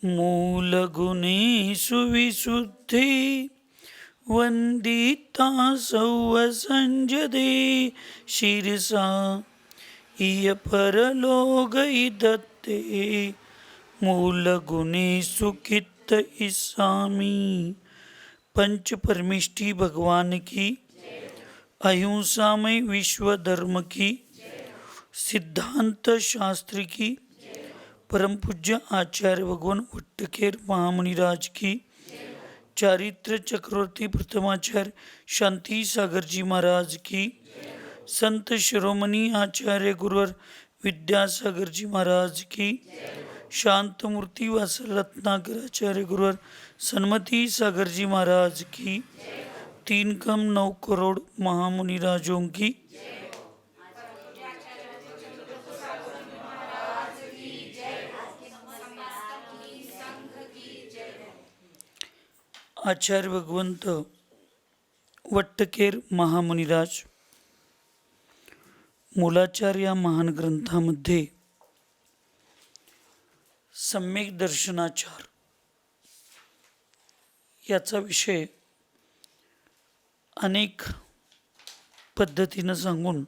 मूलगुणेषु विशुद्धि वन्दिता सौवसञ्जदे शिरसा इय परलोक इदत्ते मूलगुणेषु कित्त इसामी। पंच परमिष्टि भगवान की, अहिंसामय विश्व धर्म की, सिद्धांत शास्त्र की, परम पूज्य आचार्य भगवान वट्टकेर महामुनिराज की, चारित्र चक्रवर्ती प्रथमाचार्य शांति सागर जी महाराज की, संत शिरोमणि आचार्य गुरुवर विद्यासागर जी महाराज की, शांत मूर्ति वासल रत्नाकर आचार्य गुरुवर सन्मति सागर जी महाराज की, 3 करोड़ महामुनिराजों की, आचार्य भगवंत वट्टकेर महामुनिराज मूलाचार या महान ग्रंथामध्ये सम्यक दर्शनाचार याचा विषय अनेक पद्धतीनं सांगून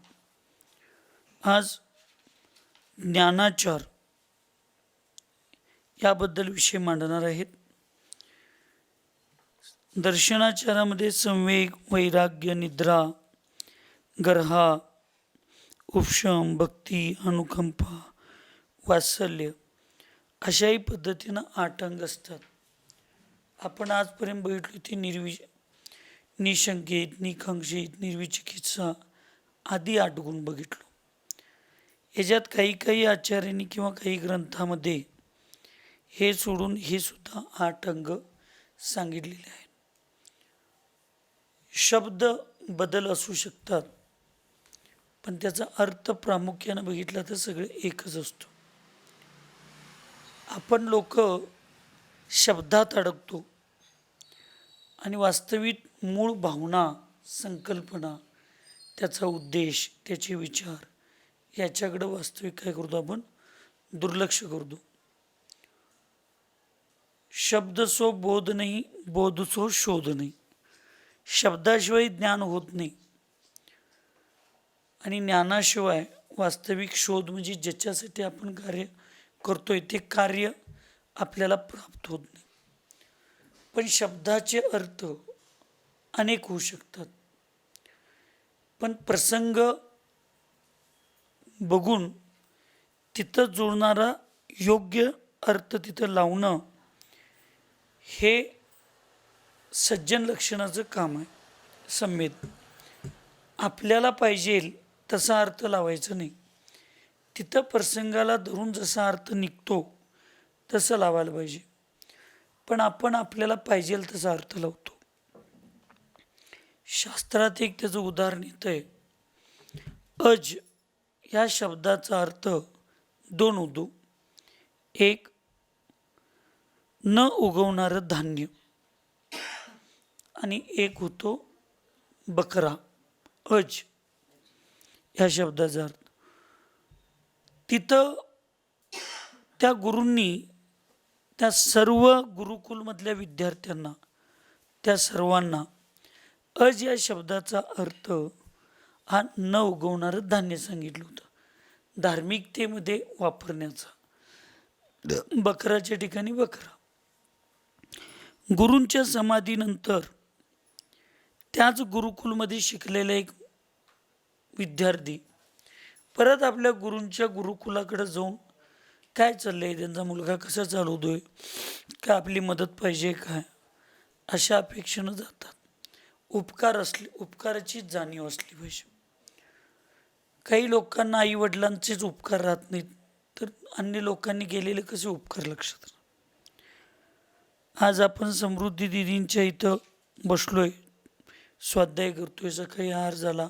आज ज्ञानाचार याबद्दल विषय मांडणार आहेत. दर्शनाचारामध्ये संवेग, वैराग्य, निद्रा, गर्हा, उपशम, भक्ती, अनुकंपा, वात्सल्य अशाही पद्धतीनं 8 अंग असतात. आपण आजपर्यंत बघितली ती निशंकित, निकांक्षित, निर्विचिकित्सा आदी 8 गुण बघितलो. याच्यात काही आचार्यांनी किंवा काही ग्रंथामध्ये हे सोडून हे सुद्धा 8 अंग सांगितलेले आहेत. शब्द बदल असू शकतात, पण त्याचा अर्थ प्रामुख्याने बघितला तर सगळे एकच असतो. आपण लोक शब्दात अडकतो आणि वास्तविक मूळ भावना, संकल्पना, त्याचा उद्देश, त्याचे विचार याच्याकडे वास्तविक काय करतो, आपण दुर्लक्ष करतो. शब्द सो बोध नाही, बोध सो शोध नाही. शब्दाशिवाय ज्ञान होत नाही आणि ज्ञानाशिवाय वास्तविक शोध म्हणजे ज्याच्यासाठी आपण कार्य करतोय ते कार्य आपल्याला प्राप्त होत नाही. पण शब्दाचे अर्थ अनेक होऊ शकतात, पण प्रसंग बघून तिथं जुळणारा योग्य अर्थ तिथं लावणं हे सज्जन लक्षणाचं काम आहे. सम्यक आपल्याला पाहिजे तसा अर्थ लावायचा नाही, तिथं प्रसंगाला धरून जसा अर्थ निघतो तसं लावायला पाहिजे. पण आपण आपल्याला पाहिजे तसा अर्थ लावतो. शास्त्रात एक त्याचं उदाहरण येतं आहे. अज या शब्दाचा अर्थ 2 होतो. एक न उगवणारं धान्य आणि एक होतो बकरा. अज या शब्दाचा अर्थ तिथं त्या गुरूंनी त्या सर्व गुरुकुलमधल्या विद्यार्थ्यांना, त्या सर्वांना अज या शब्दाचा अर्थ हा न उगवणारं धान्य सांगितलं होतं, धार्मिकतेमध्ये वापरण्याचा. बकराच्या ठिकाणी बकरा. गुरूंच्या समाधीनंतर त्याच गुरुकुलमध्ये शिकलेला एक विद्यार्थी परत आपल्या गुरूंच्या गुरुकुलाकडे जाऊन काय चाललंय, त्यांचा मुलगा कसा चालवतोय, काय आपली मदत पाहिजे काय, अशा अपेक्षेनं जातात. उपकाराची जाणीव असली पाहिजे. काही लोकांना आई वडिलांचेच उपकार राहत नाहीत, तर अन्य लोकांनी केलेले कसे उपकार लक्षात राहतात. आज आपण समृद्धी दिदींच्या इथं बसलोय, स्वाध्याय करतोय, सकाळी आहार झाला,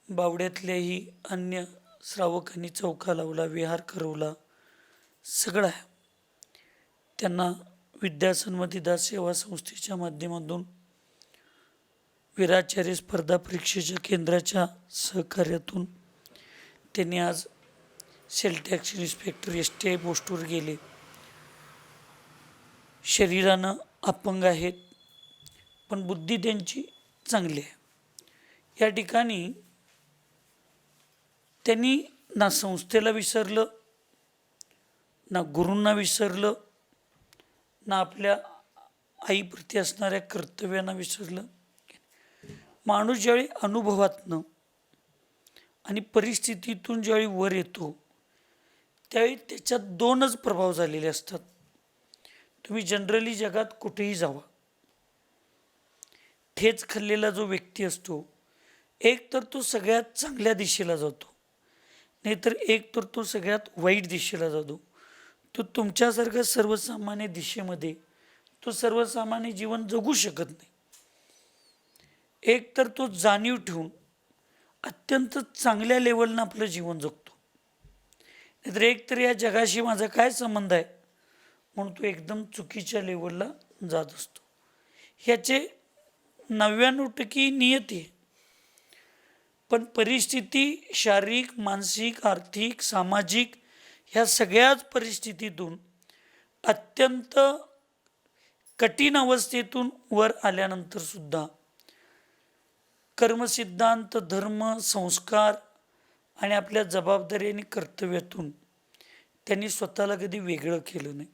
बावड्यातल्याही अन्य श्रावकांनी चौका लावला, विहार करवला, सगळं आहे. त्यांना विद्यासन्मती दास सेवा संस्थेच्या माध्यमातून वीराचार्य स्पर्धा परीक्षेच्या केंद्राच्या सहकार्यातून त्यांनी आज सेल टॅक्स इन्स्पेक्टर STI पोस्टवर गेले. शरीरानं अपंग आहेत, पण बुद्धी त्यांची चांगली आहे. या ठिकाणी त्यांनी ना संस्थेला विसरलं, ना गुरूंना विसरलं, ना आपल्या आईप्रती असणाऱ्या कर्तव्यांना विसरलं. माणूस ज्यावेळी अनुभवातनं आणि परिस्थितीतून ज्यावेळी वर येतो त्यावेळी त्याच्यात दोनच प्रभाव झालेले असतात. तुम्ही जनरली जगात कुठेही जावा, ठेच खाल्लेला जो व्यक्ती असतो, एक तर तो सगळ्यात चांगल्या दिशेला जातो, नाहीतर एक तर तो सगळ्यात वाईट दिशेला जातो. तो तुमच्यासारख्या सर्वसामान्य दिशेमध्ये तो सर्वसामान्य जीवन जगू शकत नाही. एक तर तो जाणीव ठेवून अत्यंत चांगल्या लेवलनं आपलं जीवन जगतो, नाहीतर एक तर या जगाशी माझा काय संबंध आहे म्हणून तो एकदम चुकीच्या लेवलला जात असतो. ह्याचे 99% नियती आहे. पण परिस्थिती शारीरिक, मानसिक, आर्थिक, सामाजिक ह्या सगळ्याच परिस्थितीतून अत्यंत कठीण अवस्थेतून वर आल्यानंतर सुद्धा कर्मसिद्धांत, धर्म, संस्कार आणि आपल्या जबाबदारी आणि कर्तव्यातून त्यांनी स्वतःला कधी वेगळं केलं नाही.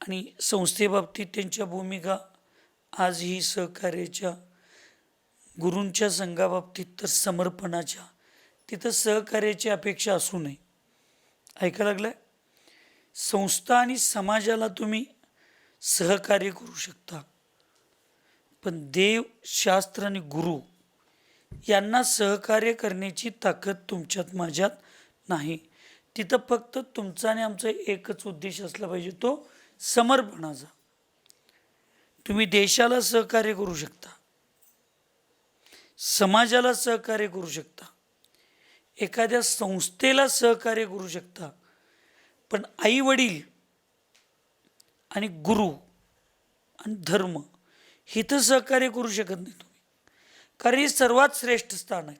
आणि संस्थेबाबतीत त्यांच्या भूमिका आजही सहकार्याच्या, गुरूंच्या संघाबाबतीत तर समर्पणाच्या, तिथं सहकार्याची अपेक्षा असू नये. ऐका लागलाय, संस्था आणि समाजाला तुम्ही सहकार्य करू शकता, पण देव, शास्त्र आणि गुरु यांना सहकार्य करण्याची ताकद तुमच्यात माझ्यात नाही. तिथं फक्त तुमचा आणि आमचा एकच उद्देश असला पाहिजे, तो समर्पणाचा. तुम्ही देशाला सहकार्य करू शकता, समाजाला सहकार्य करू शकता, एखाद्या संस्थेला सहकार्य करू शकता, पण आई वडील आणि गुरु आणि धर्म हिथं सहकार्य करू शकत नाही तुम्ही, कारण हे सर्वात श्रेष्ठ स्थान आहे.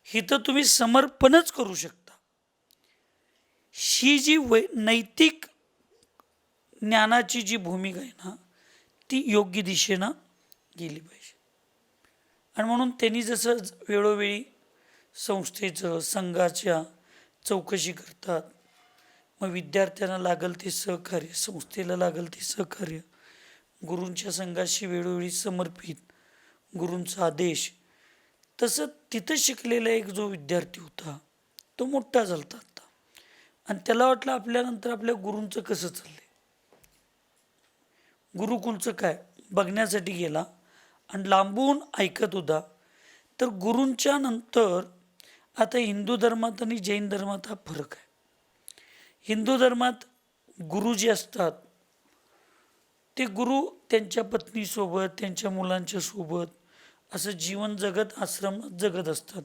हिथं तुम्ही समर्पणच करू शकता. ही जी नैतिक ज्ञानाची जी भूमिका आहे ना, ती योग्य दिशेनं गेली पाहिजे. आणि म्हणून त्यांनी जसं वेळोवेळी संस्थेचं, संघाच्या चौकशी करतात, मग विद्यार्थ्यांना लागल ते सहकार्य, संस्थेला लागल ते सहकार्य, गुरूंच्या संघाशी वेळोवेळी समर्पित, गुरूंचा आदेश. तसं तिथं शिकलेला एक जो विद्यार्थी होता तो मोठा झाला आता, आणि त्याला वाटलं आपल्यानंतर आपल्या गुरूंचं कसं चाललंय, गुरुकुलचं काय बघण्यासाठी गेला आणि लांबून ऐकत होता. तर गुरूंच्या नंतर आता हिंदू धर्मात आणि जैन धर्मात हा फरक आहे. हिंदू धर्मात गुरु जे असतात ते गुरु त्यांच्या पत्नीसोबत, त्यांच्या मुलांच्या सोबत असं जीवन जगत, आश्रम जगत असतात.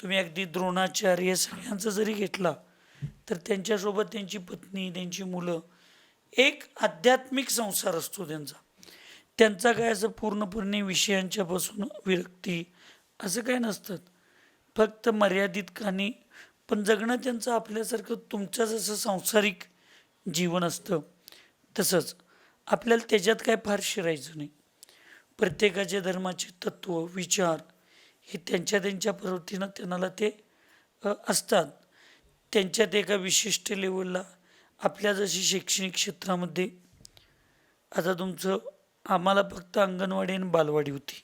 तुम्ही अगदी द्रोणाचार्य सगळ्यांचं जरी घेतला तर त्यांच्यासोबत त्यांची पत्नी, त्यांची मुलं, एक आध्यात्मिक संसार असतो त्यांचा. त्यांचा काय असं पूर्णपणे विषयांच्यापासून विरक्ती असं काय नसतं, फक्त मर्यादित कानी, पण जगणं त्यांचं आपल्यासारखं तुमचं जसं सांसारिक जीवन असतं तसंच. आपल्याला त्याच्यात काय फार शिरायचं नाही. प्रत्येकाच्या धर्माचे तत्त्व, विचार हे त्यांच्या त्यांच्या प्रवृत्तीनं त्यांना ते असतात. त्यांच्यात एका विशिष्ट लेवलला आपल्या जशी शैक्षणिक क्षेत्रामध्ये आता तुमचं, आम्हाला फक्त अंगणवाडी आणि बालवाडी होती.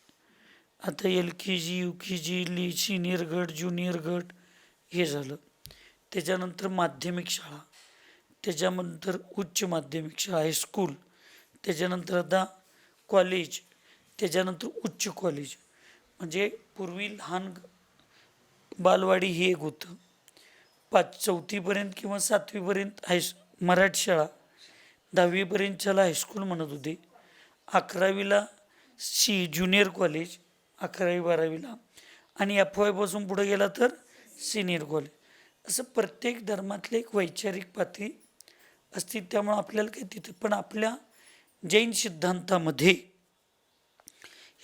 आता LKG, UKG, सिनियर गट, ज्युनियर गट हे झालं. त्याच्यानंतर माध्यमिक शाळा, त्याच्यानंतर उच्च माध्यमिक शाळा, हायस्कूल, त्याच्यानंतर आता कॉलेज, त्याच्यानंतर उच्च कॉलेज. म्हणजे पूर्वी लहान बालवाडी हे एक होतं, 4थीपर्यंत किंवा 7वीपर्यंत मराठी शाळा, 10वीपर्यंतच्याला हायस्कूल म्हणत होते, 11वीला ज्युनियर कॉलेज, 11वी-12वीला, आणि FY पासून पुढे गेला तर सिनियर कॉलेज. असं प्रत्येक धर्मातले एक वैचारिक पातळी असते. त्यामुळं आपल्याला काही तिथे, पण आपल्या जैन सिद्धांतामध्ये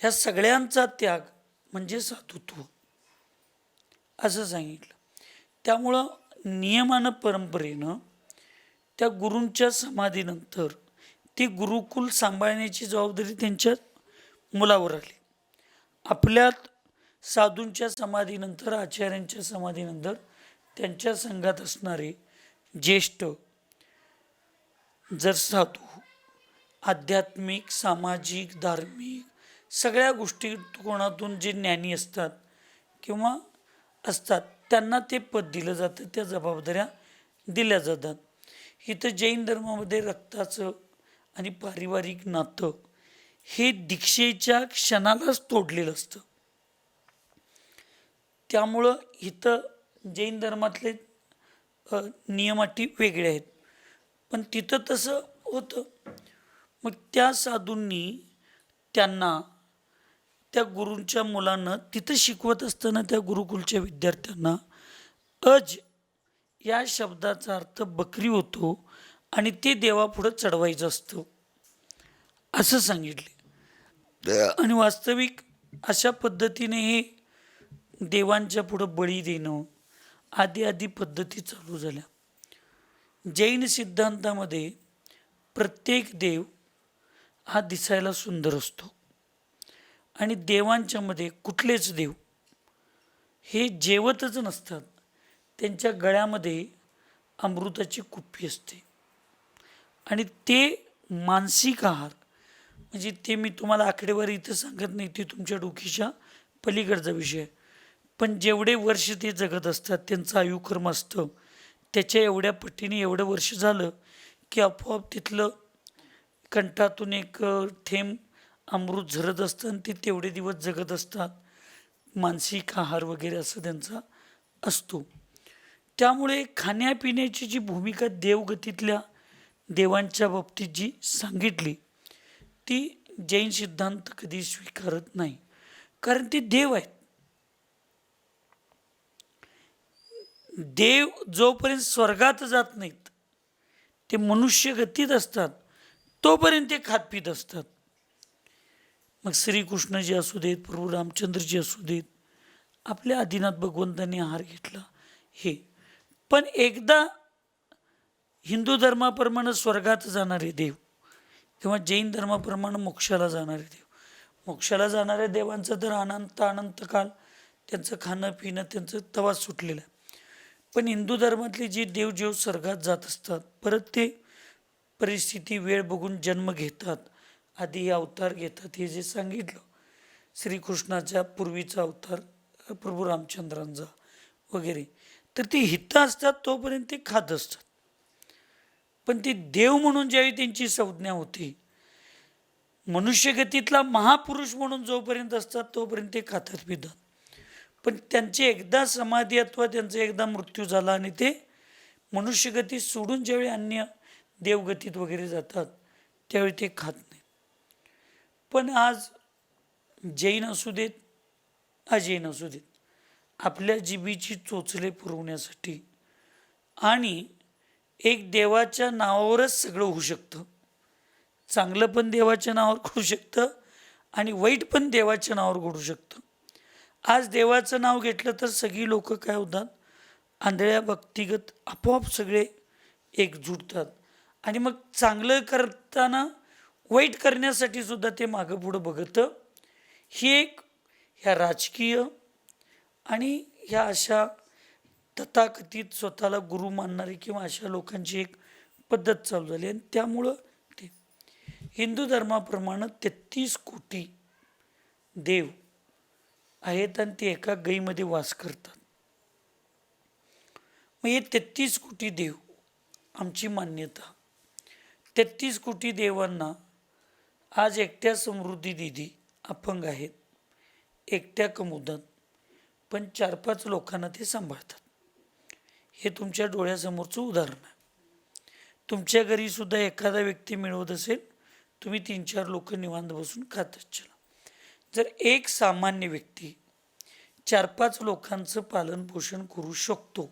ह्या सगळ्यांचा त्याग म्हणजे साधुत्व असं सांगितलं. त्यामुळं नियमानं, परंपरेनं त्या गुरूंच्या समाधीनंतर ती गुरुकुल सांभाळण्याची जबाबदारी त्यांच्या मुलावर आली. आपल्यात साधूंच्या समाधीनंतर, आचार्यांच्या समाधीनंतर त्यांच्या संघात असणारे ज्येष्ठ जर साधू आध्यात्मिक, सामाजिक, धार्मिक सगळ्या गोष्टीकोनातून जे ज्ञानी असतात किंवा असतात त्यांना ते पद दिलं जातं, त्या जबाबदाऱ्या दिल्या जातात. इथं जैन धर्मामध्ये रक्ताचं आणि पारिवारिक नातं हे दीक्षेच्या क्षणालाच तोडलेलं असतं. त्यामुळं इथं जैन धर्मातले नियम अटी वेगळे आहेत, पण तिथं तसं होतं. मग त्या साधूंनी त्यांना त्या गुरूंच्या मुलांना तिथं शिकवत असताना त्या गुरुकुलच्या विद्यार्थ्यांना अज या शब्दाचा अर्थ बकरी होतो आणि ते देवापुढं चढवायचं असतं असं सांगितले. आणि वास्तविक अशा पद्धतीने हे देवांच्या पुढं बळी देणं आदी पद्धती चालू झाल्या. जैन सिद्धांतामध्ये प्रत्येक देव हा दिसायला सुंदर असतो आणि देवांच्यामध्ये कुठलेच देव हे जेवतच नसतात. त्यांच्या गळ्यामध्ये अमृताची कुप्पी असते आणि ते मानसिक आहार, म्हणजे ते मी तुम्हाला आकडेवारी इथं सांगत नाही, ते तुमच्या डोकीच्या पलीकडचा विषय. पण जेवढे वर्ष ते जगत असतात त्यांचं आयुकर्म असतं, त्याच्या एवढ्या पटीने एवढं वर्ष झालं की आपोआप तिथलं कंठातून एक थेंब अमृत झरत असतं आणि ते तेवढे दिवस जगत असतात. मानसिक आहार वगैरे असं त्यांचा असतो. त्यामुळे खाण्यापिण्याची जी भूमिका देवगतीतल्या देवांच्या बाबतीत जी सांगितली ती जैन सिद्धांत कधी स्वीकारत नाही, कारण ते देव आहेत. देव जोपर्यंत स्वर्गात जात नाहीत, ते मनुष्य गतीत असतात, तोपर्यंत ते खात पित असतात. मग श्रीकृष्णजी असू देत, प्रभू रामचंद्रजी असू देत, आपल्या आदिनाथ भगवंतांनी आहार घेतला हे. पण एकदा हिंदू धर्माप्रमाणे स्वर्गात जाणारे देव किंवा जैन धर्माप्रमाणे मोक्षाला जाणारे देव, मोक्षाला जाणाऱ्या देवांचं तर अनंत काल त्यांचं खाणं पिणं त्यांचं तवाच सुटलेलं आहे. पण हिंदू धर्मातले जे देव जेव स्वर्गात जात असतात, परत ते परिस्थिती वेळ बघून जन्म घेतात, आधी अवतार घेतात. हे जे सांगितलं श्रीकृष्णाच्या पूर्वीचा अवतार प्रभू रामचंद्रांचा वगैरे, तर ते हित असतात तोपर्यंत ते खात असतात. पण ते देव म्हणून ज्यावेळी त्यांची संज्ञा होती, मनुष्यगतीतला महापुरुष म्हणून जोपर्यंत असतात तोपर्यंत ते खातात पितात. पण त्यांची एकदा समाधी अथवा त्यांचा एकदा मृत्यू झाला आणि ते मनुष्यगती सोडून ज्यावेळी अन्य देवगतीत वगैरे जातात त्यावेळी ते खात नाहीत. पण आज जैन असू देत अजैन असू देत, आपल्या जिभेची चोचले पुरवण्यासाठी आणि एक देवाच्या नावावरच सगळं होऊ शकतं. चांगलं पण देवाच्या नावावर घडू शकतं आणि वाईट पण देवाच्या नावावर घडू शकतं. आज देवाचं नाव घेतलं तर सगळी लोक काय होतात, आंधळ्या भक्तिगत आपोआप सगळे एकजुटतात आणि मग चांगलं करताना वाईट करण्यासाठी सुद्धा ते मागं पुढं बघतं. ही एक ह्या राजकीय आणि ह्या अशा तथाकथित स्वतःला गुरु मानणारे किंवा अशा लोकांची एक पद्धत चालू झाली. आणि त्यामुळं ते हिंदू धर्माप्रमाणे 33 कोटी देव आहेत आणि ते एका गाईमध्ये वास करतात. मग हे 33 कोटी देव आमची मान्यता, 33 कोटी देवांना आज एकट्या समृद्धी दिदी अपंग आहेत, एकट्या कमुदत, पण 4-5 लोकांना ते सांभाळतात. हे तुमच्या डोळ्यासमोरचं उदाहरण आहे. तुमच्या घरी सुद्धा एखादा व्यक्ती मिळवत असेल, तुम्ही 3-4 लोक निवांत बसून खात चला. जर एक सामान्य व्यक्ती 4-5 लोकांचं पालन पोषण करू शकतो,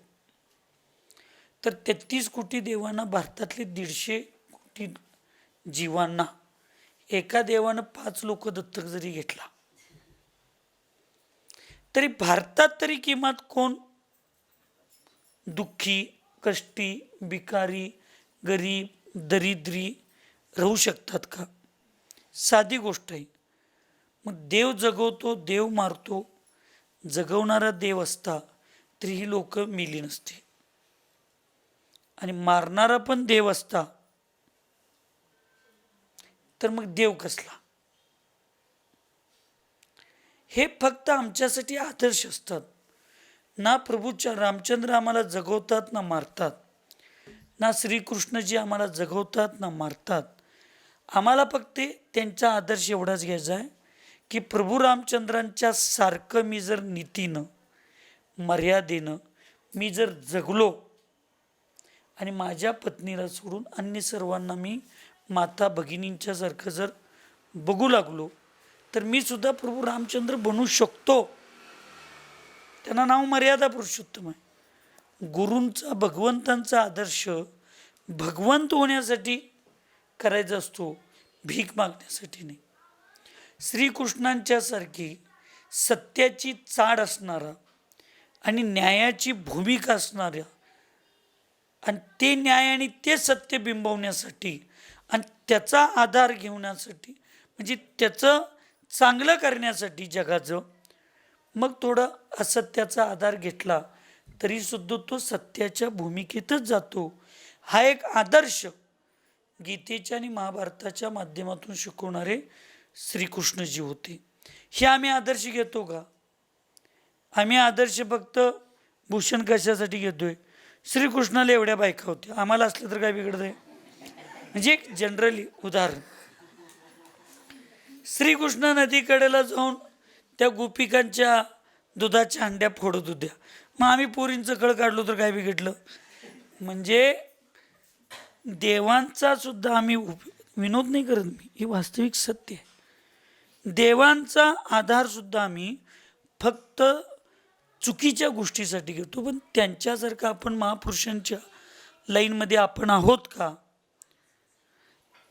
तर 33 कोटी देवांना, भारतातले 150 कोटी जीवांना एका देवानं 5 लोक दत्तक जरी घेतला तरी भारतात तरी किमान कोण दुःखी, कष्टी, भिकारी, गरीब दरिद्री राहू शकतात का? साधी गोष्ट आहे. मग देव जगवतो, देव मारतो. जगवणारा देव असता तरी ही लोक मेली नसती, आणि मारणारा पण देव असता तर मग देव कसला? हे फक्त आमच्यासाठी आदर्श असतात. ना प्रभूच्या रामचंद्र आम्हाला जगवतात ना मारतात, ना श्रीकृष्णजी आम्हाला जगवतात ना मारतात. आम्हाला फक्त त्यांचा आदर्श एवढाच घ्यायचा आहे की प्रभू रामचंद्रांच्या सारखं मी जर नीतीनं मर्यादेनं मी जर जगलो आणि माझ्या पत्नीला सोडून अन्य सर्वांना मी माता भगिनींच्या सारखं जर बघू लागलो तर मी सुद्धा प्रभू रामचंद्र बनू शकतो. त्यांना नाव मर्यादा पुरुषोत्तम आहे. गुरूंचा भगवंतांचा आदर्श भगवंत होण्यासाठी करायचा असतो, भीक मागण्यासाठी नाही. श्रीकृष्णांच्या सारखी सत्याची चाड असणारा आणि न्यायाची भूमिका असणाऱ्या आणि ते न्याय आणि ते सत्य बिंबवण्यासाठी आणि त्याचा आधार घेण्यासाठी, म्हणजे त्याचं चांगलं करण्यासाठी जगाचं, मग थोडं असत्याचा आधार घेतला तरी सुद्धा तो सत्याच्या भूमिकेतच जातो. हा एक आदर्श गीतेच्या आणि महाभारताच्या माध्यमातून शिकवणारे श्रीकृष्णजी होते. हे आम्ही आदर्श घेतो का? आम्ही आदर्श फक्त भूषण कशासाठी घेतोय? श्रीकृष्णाला एवढ्या बायका होत्या, आम्हाला असलं तर काय बिघडत आहे? म्हणजे एक जनरली उदाहरण, श्रीकृष्ण नदीकडेला जाऊन त्या गोपिकांच्या दुधाच्या हंड्या फोडत होत्या, मग आम्ही पोरींचं कळ काढलो तर काय बिघडलं? म्हणजे देवांचा सुद्धा आम्ही विनोद नाही करत मी, हे वास्तविक सत्य आहे. देवांचा आधार सुद्धा आम्ही फक्त चुकीच्या गोष्टीसाठी घेतो. पण त्यांच्यासारखं आपण महापुरुषांच्या लाईनमध्ये आपण आहोत का?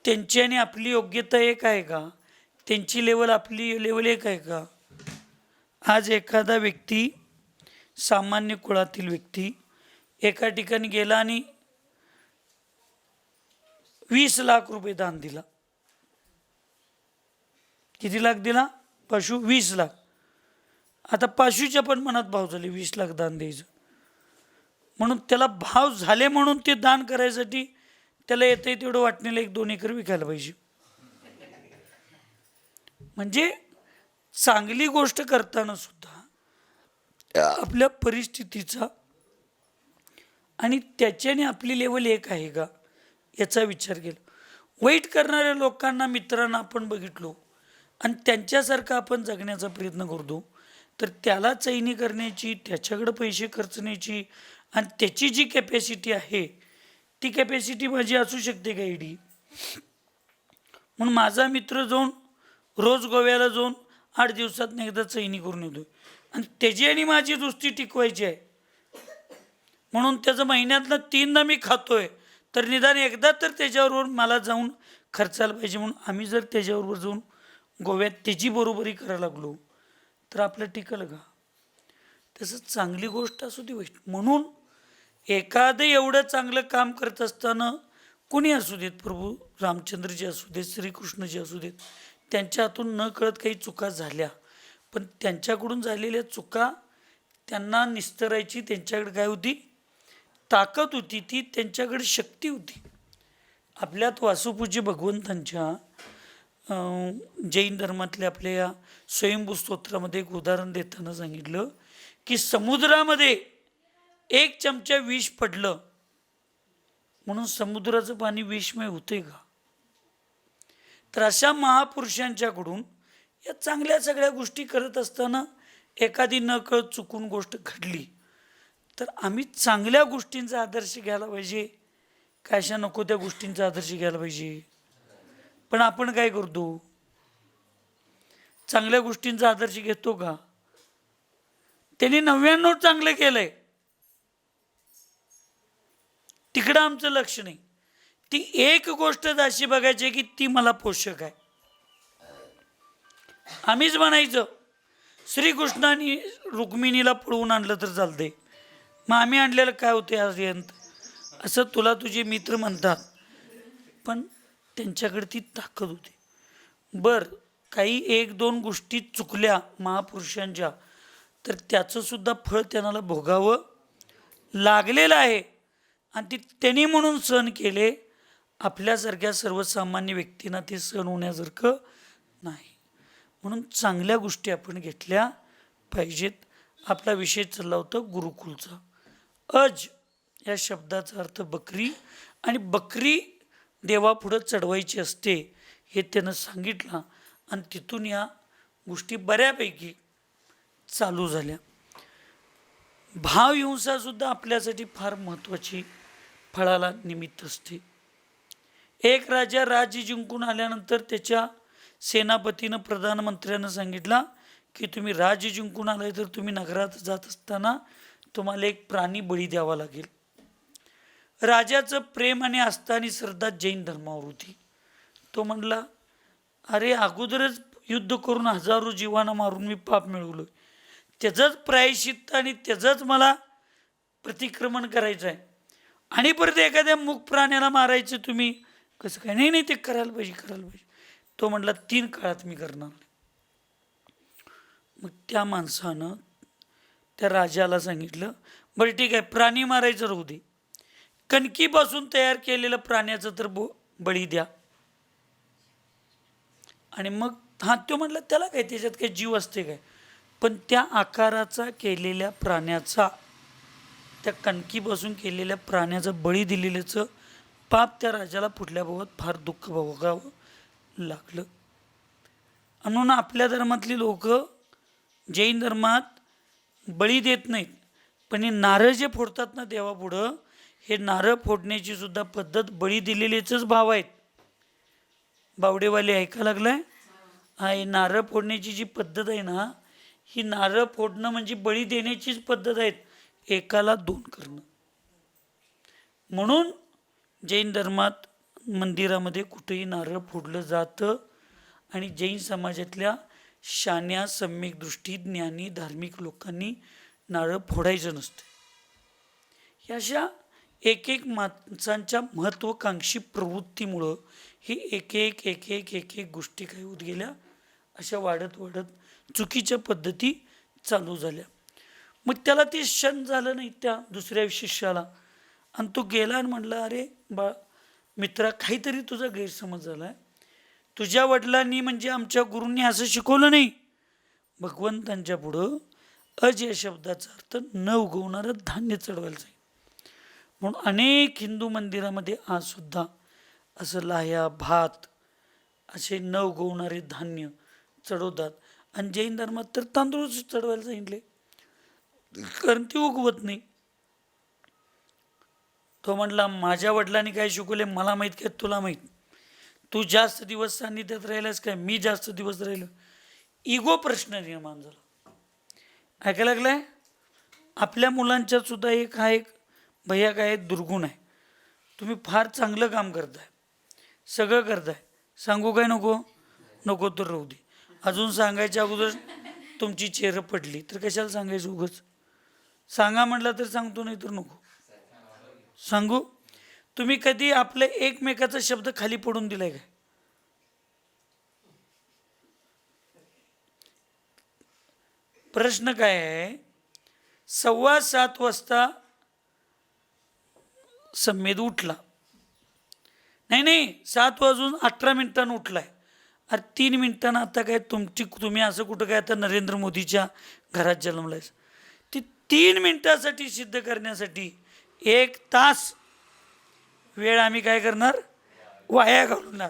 त्यांची आणि आपली योग्यता एक आहे का? त्यांची लेवल आपली लेवल एक आहे का? आज एखादा व्यक्ती, सामान्य कुळातील व्यक्ती एका ठिकाणी गेला आणि 20 लाख रुपये दान दिला. किती लाख दिला? पाशू 20 लाख. आता पाशूच्या पण मनात भाव झाले 20 लाख दान द्यायचं, म्हणून त्याला भाव झाले म्हणून ते दान करायसाठी त्याला येतंय तेवढं वाटणीला 1-2 एकर विकायला पाहिजे. म्हणजे चांगली गोष्ट करताना सुद्धा आपल्या परिस्थितीचा आणि त्याच्याने आपली लेवल एक आहे का याचा विचार केला. वाईट करणाऱ्या लोकांना, मित्रांना आपण बघितलो आणि त्यांच्यासारखं आपण जगण्याचा प्रयत्न करतो, तर त्याला चैनी करण्याची, त्याच्याकडे पैसे खर्चण्याची आणि त्याची जी कॅपॅसिटी आहे ती कॅपॅसिटी माझी असू शकते का एडी? म्हणून माझा मित्र जाऊन रोज गोव्याला जाऊन 8 दिवसात एकदा चैनी करून येतो आणि त्याची आणि माझी दोस्ती टिकवायची आहे म्हणून त्याचं महिन्यातनं 3दा मी खातोय, तर निदान एकदा तर त्याच्याबरोबर मला जाऊन खर्चायला पाहिजे. म्हणून आम्ही जर त्याच्याबरोबर जाऊन गोव्यात त्याची बरोबरी करायला लागलो तर आपलं टिकलं का? तसं चांगली गोष्ट असू दे वाईट, म्हणून एखादं एवढं चांगलं काम करत असताना कोणी असू देत, प्रभू रामचंद्रजी असू देत, श्रीकृष्णजी असू देत, त्यांच्या हातून न कळत काही चुका झाल्या, पण त्यांच्याकडून झालेल्या चुका त्यांना निस्तरायची त्यांच्याकडे काय होती? ताकद होती, ती त्यांच्याकडे शक्ती होती. आपल्यात वासुपूज्य भगवंतांच्या जैन धर्मातल्या आपल्या या स्वयंभू स्तोत्रामध्ये एक उदाहरण देताना सांगितलं की समुद्रामध्ये 1 चमचा विष पडलं म्हणून समुद्राचं पाणी विषमय होतंय का? तर अशा महापुरुषांच्याकडून या चांगल्या सगळ्या गोष्टी करत असताना एखादी नकळत चुकून गोष्ट घडली तर आम्ही चांगल्या गोष्टींचा आदर्श घ्यायला पाहिजे का अशा नको त्या गोष्टींचा आदर्श घ्यायला पाहिजे? पण आपण काय करतो? चांगल्या गोष्टींचा आदर्श घेतो का? त्यांनी 99 चांगलं केलंय, तिकडं आमचं लक्ष नाही. ती एक गोष्ट अशी बघायची की ती मला पोषक आहे. आम्हीच म्हणायचं श्रीकृष्णाने रुक्मिणीला पळवून आणलं तर चालते, मग आम्ही आणलेलं काय होते? आज यंत असं तुला तुझे मित्र म्हणतात, पण त्यांच्याकडे ती ताकद होती. बर, काही एक दोन गोष्टी चुकल्या महापुरुषांच्या, तर त्याचं सुद्धा फळ त्यांना भोगावं लागलेलं आहे. आणि ती त्यांनी म्हणून सहन केले. आपल्यासारख्या सर्वसामान्य व्यक्तींना ते सहन होण्यासारखं नाही. म्हणून चांगल्या गोष्टी आपण घेतल्या पाहिजेत. आपला विषय चालला होता गुरुकुलचा. अज या शब्दाचा अर्थ बकरी, आणि बकरी देवापुढं चढवायची असते हे त्यानं सांगितलं. आणि तिथून या गोष्टी बऱ्यापैकी चालू झाल्या. भावहिंसा सुद्धा आपल्यासाठी फार महत्त्वाची फळाला निमित्त असते. एक राजा राज्य जिंकून आल्यानंतर त्याच्या सेनापतीनं प्रधानमंत्र्यांना सांगितलं की तुम्ही राज्य जिंकून आलाय तर तुम्ही नगरात जात असताना तुम्हाला एक प्राणी बळी द्यावा लागेल. राजाचं प्रेम आणि आस्था आणि श्रद्धा जैन धर्मावर होती. तो म्हणला, अरे अगोदरच युद्ध करून हजारो जीवांना मारून मी पाप मिळवलोय, त्याचंच प्रायश्चित्त आणि त्याचंच मला प्रतिक्रमण करायचं आहे, आणि परत एखाद्या मूक प्राण्याला मारायचं तुम्ही कसं काय? नाही नाही, ते करायला पाहिजे, करायला पाहिजे. तो म्हटला 3 काळात मी करणार नाही. मग त्या माणसानं त्या राजाला सांगितलं, बरं ठीक आहे, प्राणी मारायचं राहू दे, कणकीपासून तयार केलेलं प्राण्याचं तर बळी द्या. आणि मग तो म्हटलं त्याला काय, त्याच्यात काही जीव असते काय? पण त्या आकाराचा केलेल्या प्राण्याचा, त्या कणकीपासून केलेल्या प्राण्याचा बळी दिलेल्याचं पाप त्या राजाला पुढल्या भावात फार दुःख भोगावं लागलं. म्हणून आपल्या धर्मातली लोक जैन धर्मात बळी देत नाहीत, पण हे नारळ जे फोडतात ना देवापुढं, हे नारळ फोडण्याची सुद्धा पद्धत बळी दिलेलेच भाव आहेत. बावडेवाले ऐका लागलाय? हा, हे नारळ फोडण्याची जी पद्धत आहे ना, ही नारळ फोडणं म्हणजे बळी देण्याचीच पद्धत आहे, एकाला 2 करणं. म्हणून जैन धर्मात मंदिरामध्ये कुठेही नारळ फोडलं जातं. आणि जैन समाजातल्या शाण्या, सम्यक दृष्टी, ज्ञानी, धार्मिक लोकांनी नारळ फोडायचं नसतं. ह्या अशा एक एक माणसांच्या महत्त्वाकांक्षी प्रवृत्तीमुळं ही एक एक गोष्टी काय होत गेल्या, अशा वाढत वाढत चुकीच्या पद्धती चालू झाल्या. मग त्याला ते क्षण झालं नाही त्या दुसऱ्या शिष्याला, आणि तो गेला आणि म्हणला, अरे बा मित्रा, काहीतरी तुझा गैरसमज झाला आहे. तुझ्या वडिलांनी म्हणजे आमच्या गुरूंनी असं शिकवलं नाही. भगवंतांच्या पुढं अज या शब्दाचा अर्थ न उगवणारं धान्य चढवायला जाईल. म्हणून अनेक हिंदू मंदिरामध्ये आज सुद्धा असं लाह्या, भात असे न उगवणारे धान्य चढवतात. आणि जैन धर्मात तर तांदूळ चढवायला सांगितले, कारण ती उगवत नाही. तो म्हणला, माझ्या वडिलांनी काय शिकवले मला माहीत काय, तुला माहीत? तू जास्त दिवस सान्निध्यात राहिलास काय, मी जास्त दिवस राहिलो? इगो प्रश्न निर्माण झाला. ऐकायला लागलाय? आपल्या मुलांच्यात सुद्धा एक भैया काय दुर्गुण आहे. तुम्ही फार चांगलं काम करताय, सगळं करताय, सांगू काय नको? नको तर राहू दे. अजून सांगायच्या अगोदर तुमची चेहरा पडली तर कशाला सांगायचं उगच? सांगा म्हटलं तर सांगतो, नाही तर नको सांगू. तुम्ही कधी आपले एकमेकाचा शब्द खाली पडून दिलाय काय? प्रश्न काय आहे? 7:15 वाजता सम्मेद उठला, नाही 7:18 उठलाय. अरे 3 मिनिटांना आता काय तुम्ही असं कुठं काय आता नरेंद्र मोदीच्या घरात जन्मलायस? ती 3 मिनिटासाठी सिद्ध करण्यासाठी 1 तास वेळ आम्ही काय करणार? वाया घालवणार.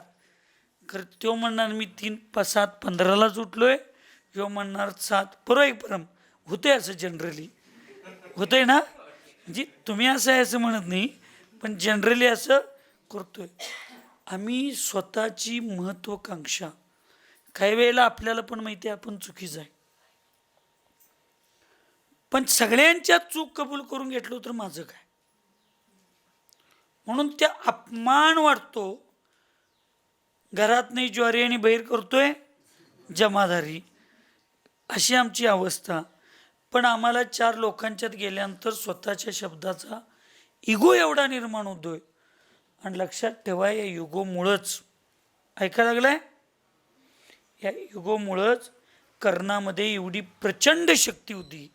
खरं तो म्हणणार मी 7:15 उठलोय, जो म्हणणार 7 परम होते. असं जनरली होतंय ना, म्हणजे तुम्ही असं आहे असं म्हणत नाही, पण जनरली असं करतोय आम्ही. स्वतःची महत्त्वाकांक्षा काही वेळेला आपल्याला पण माहिती आहे आपण चुकीचं आहे, पण सगळ्यांच्या चूक कबूल करून घेतलो तर माझं काय? म्हणून त्या अपमान वाटतो. घरात नाही ज्वारी आणि बाहेर करतोय जमादारी, अशी आमची अवस्था. पण आम्हाला 4 लोकांच्यात गेल्यानंतर स्वतःच्या शब्दाचा इगो एवढा निर्माण होतोय. आणि लक्षात ठेवा, या युगोमुळंच, ऐका लागलाय, या युगोमुळंच कर्णामध्ये एवढी प्रचंड शक्ती होती,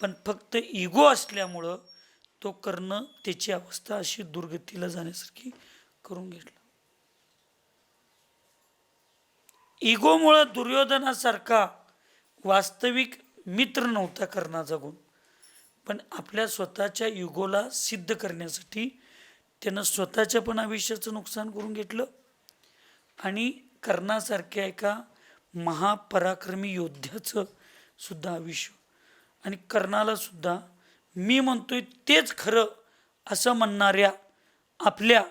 पण फक्त इगो असल्यामुळं तो कर्ण त्याची अवस्था अशी दुर्गतीला जाण्यासारखी करून घेतला. इगोमुळं दुर्योधनासारखा वास्तविक मित्र नव्हता कर्णाचा गुण, पण आपल्या स्वतःच्या युगोला सिद्ध करण्यासाठी त्यानं स्वतःच्या पण आयुष्याचं नुकसान करून घेतलं आणि कर्णासारख्या एका महापराक्रमी योद्ध्याचं सुद्धा आयुष्य, आणि कर्णाला सुद्धा मी म्हणतोय तेच खरं असं म्हणणाऱ्या आपल्या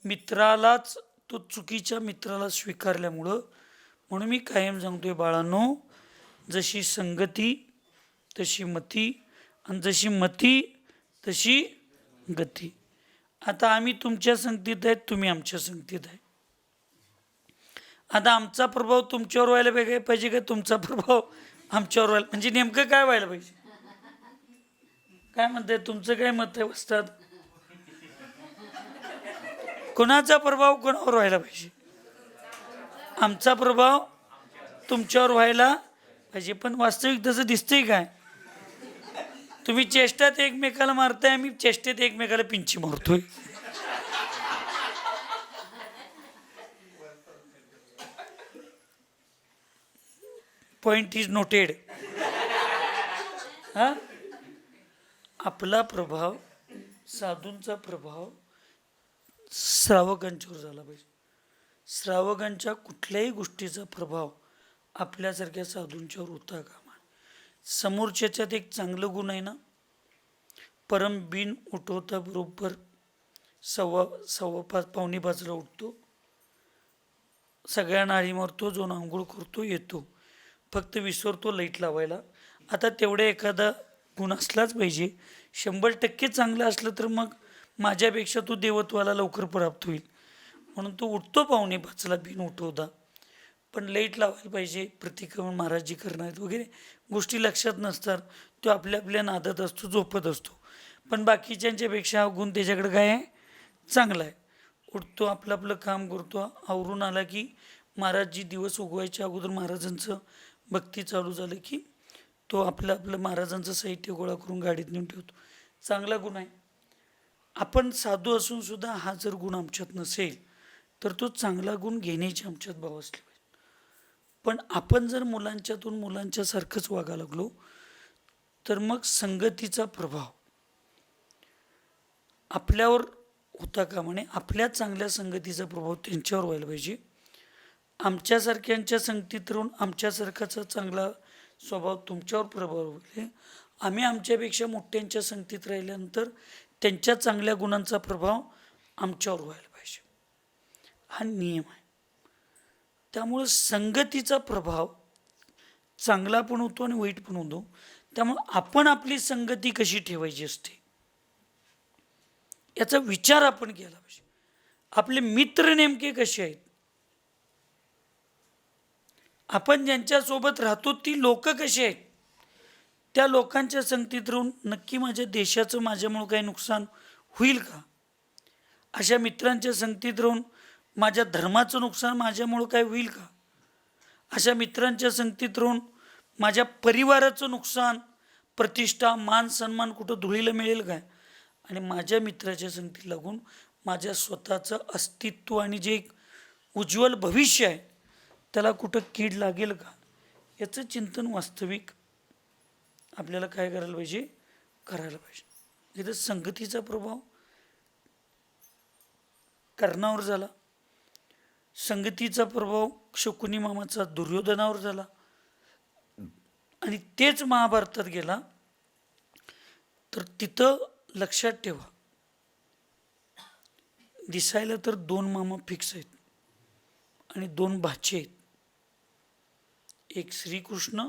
मित्रालाच तो चुकीच्या मित्राला स्वीकारल्यामुळं, म्हणून मी कायम सांगतोय बाळांनो, जशी संगती तशी मती, आणि जशी मती तशी गती. आता आम्ही तुमच्या संगतीत आहेत, तुम्ही आमच्या संगतीत आहे. आता आमचा प्रभाव तुमच्यावर व्हायला पाहिजे का तुमचा प्रभाव आमच्यावर व्हायला, म्हणजे नेमकं काय व्हायला पाहिजे? काय म्हणताय, तुमचं काय मत आहे वस्ताद? कोणाचा प्रभाव कोणावर व्हायला पाहिजे? आमचा प्रभाव तुमच्यावर व्हायला पाहिजे. पण वास्तविक तसं दिसतंय काय? तुम्ही चेष्टात एकमेकाला मारताय, आम्ही चेष्टेत एकमेकाला पिंची मारतोय. Point is noted. हा, आपला प्रभाव, साधूंचा प्रभाव श्रावकांच्यावर झाला पाहिजे. श्रावकांच्या कुठल्याही गोष्टीचा प्रभाव आपल्यासारख्या साधूंच्यावर होता कामा. समोरच्याच्यात एक चांगलं गुण आहे ना, परम बिन उठवता बरोबर सव्वा पाच पावणे पाचला उठतो, सगळ्या नाळी मारतो, जो आंघोळ करतो येतो, फक्त विसरतो लाईट लावायला. आता तेवढे एखादा गुण असलाच पाहिजे. 100% चांगलं असलं तर मग माझ्यापेक्षा तो देवत्वाला लवकर प्राप्त होईल, म्हणून तो उठतो पावणे पाचला बिन उठवता. पण लाईट लावायला पाहिजे, प्रतिक्रमण महाराजजी करणार वगैरे गोष्टी लक्षात नसतात, तो आपल्या आपल्या नादात असतो, झोपत असतो. पण बाकीच्यांच्यापेक्षा हा गुण त्याच्याकडे काय आहे, चांगला आहे. उठतो, आपलं आपलं काम करतो, आवरून आला की महाराजजी दिवस उगवायच्या अगोदर महाराजांचं भक्ती चालू झालं की तो आपलं आपलं महाराजांचं साहित्य गोळा करून गाडीत नेऊन ठेवतो. चांगला गुण आहे. आपण साधू असून सुद्धा हा जर गुण आमच्यात नसेल तर तो चांगला गुण घेण्याची आमच्यात भाव असले पाहिजे. पण आपण जर मुलांच्यातून मुलांच्यासारखंच वागायला लागलो तर मग संगतीचा प्रभाव आपल्यावर होता कामा नये. आपल्या चांगल्या संगतीचा प्रभाव त्यांच्यावर व्हायला पाहिजे. आमच्यासारख्यांच्या संगतीत राहून आमच्यासारखाचा चांगला स्वभाव तुमच्यावर प्रभाव होईल. आम्ही आमच्यापेक्षा मोठ्यांच्या संगतीत राहिल्यानंतर त्यांच्या चांगल्या गुणांचा प्रभाव आमच्यावर व्हायला पाहिजे. हा नियम आहे. त्यामुळं संगतीचा प्रभाव चांगला पण होतो आणि वाईट पण होतो. त्यामुळं आपण आपली संगती कशी ठेवायची असते याचा विचार आपण केला पाहिजे. आपले मित्र नेमके कसे आहेत, आपण ज्यांच्यासोबत राहतो ती लोक कशी आहेत, त्या लोकांच्या संगतीत राहून नक्की माझ्या देशाचं माझ्यामुळं काही नुकसान होईल का? अशा मित्रांच्या संगतीत राहून माझ्या धर्माचं नुकसान माझ्यामुळं काय होईल का? अशा मित्रांच्या संगतीत राहून माझ्या परिवाराचं नुकसान, प्रतिष्ठा, मान सन्मान कुठं धुळीला मिळेल काय? आणि माझ्या मित्राच्या संगतीत लागून माझ्या स्वतःचं अस्तित्व आणि जे एक उज्ज्वल भविष्य आहे त्याला कुठं कीड लागेल का? याचं चिंतन वास्तविक आपल्याला काय करायला पाहिजे, करायला पाहिजे. इथं संगतीचा प्रभाव कर्णावर झाला, संगतीचा प्रभाव शकुनी मामाचा दुर्योधनावर झाला, आणि तेच महाभारतात गेला तर तिथं लक्षात ठेवा, दिसायला तर 2 मामा फिक्स आहेत आणि 2 भाचे आहेत, एक श्रीकृष्ण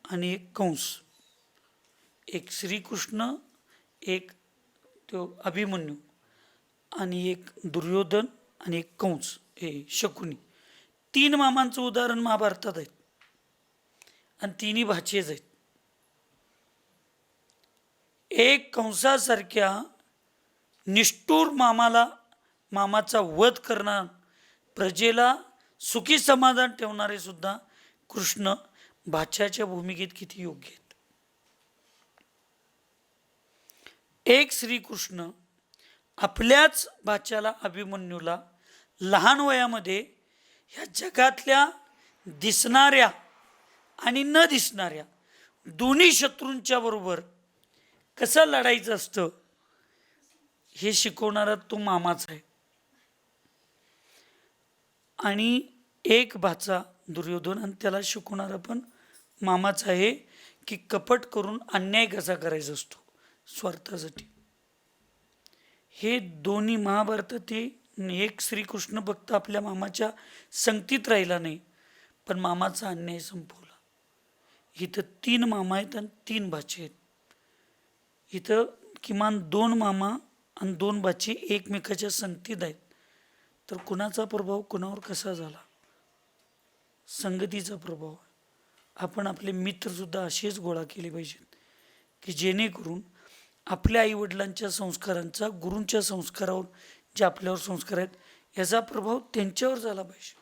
आणि एक कंस. एक श्रीकृष्ण, एक तो अभिमन्यू, आणि एक दुर्योधन, आणि एक कंस हे शकुनी. 3 मामांचं उदाहरण महाभारतात आहेत आणि 3ही भाचेच आहेत. एक कंसासारख्या निष्ठुर मामाचा वध करणार, प्रजेला सुखी समाधान ठेवणारे सुद्धा कृष्ण भाच्याच्या भूमिकेत किती योग्य आहेत. एक श्रीकृष्ण आपल्याच भाच्याला अभिमन्यूला लहान वयामध्ये ह्या जगातल्या दिसणाऱ्या आणि न दिसणाऱ्या दोन्ही शत्रूंच्या बरोबर कसं लढायचं असतं हे शिकवणारा तो मामाच आहे. आणि एक भाचा दुर्योधन आणि त्याला शिकवणारा पण मामाच आहे की कपट करून अन्याय कसा करायचा असतो स्वार्थासाठी. हे दोन्ही महाभारतात एक श्रीकृष्ण फक्त आपल्या मामाच्या संगतीत राहिला नाही, पण मामाचा अन्याय संपवला. इथं 3 मामा आहेत आणि 3 भाचे आहेत. इथं किमान 2 मामा आणि 2 भाचे एकमेकाच्या संगतीत आहेत. तर कुणाचा प्रभाव कुणावर कसा झाला? संगतीचा प्रभाव. आपण आपले मित्रसुद्धा असेच गोळा केले पाहिजेत की जेणेकरून आपल्या आईवडिलांच्या संस्कारांचा, गुरूंच्या संस्कारावर जे आपल्यावर संस्कार आहेत याचा प्रभाव त्यांच्यावर झाला पाहिजे.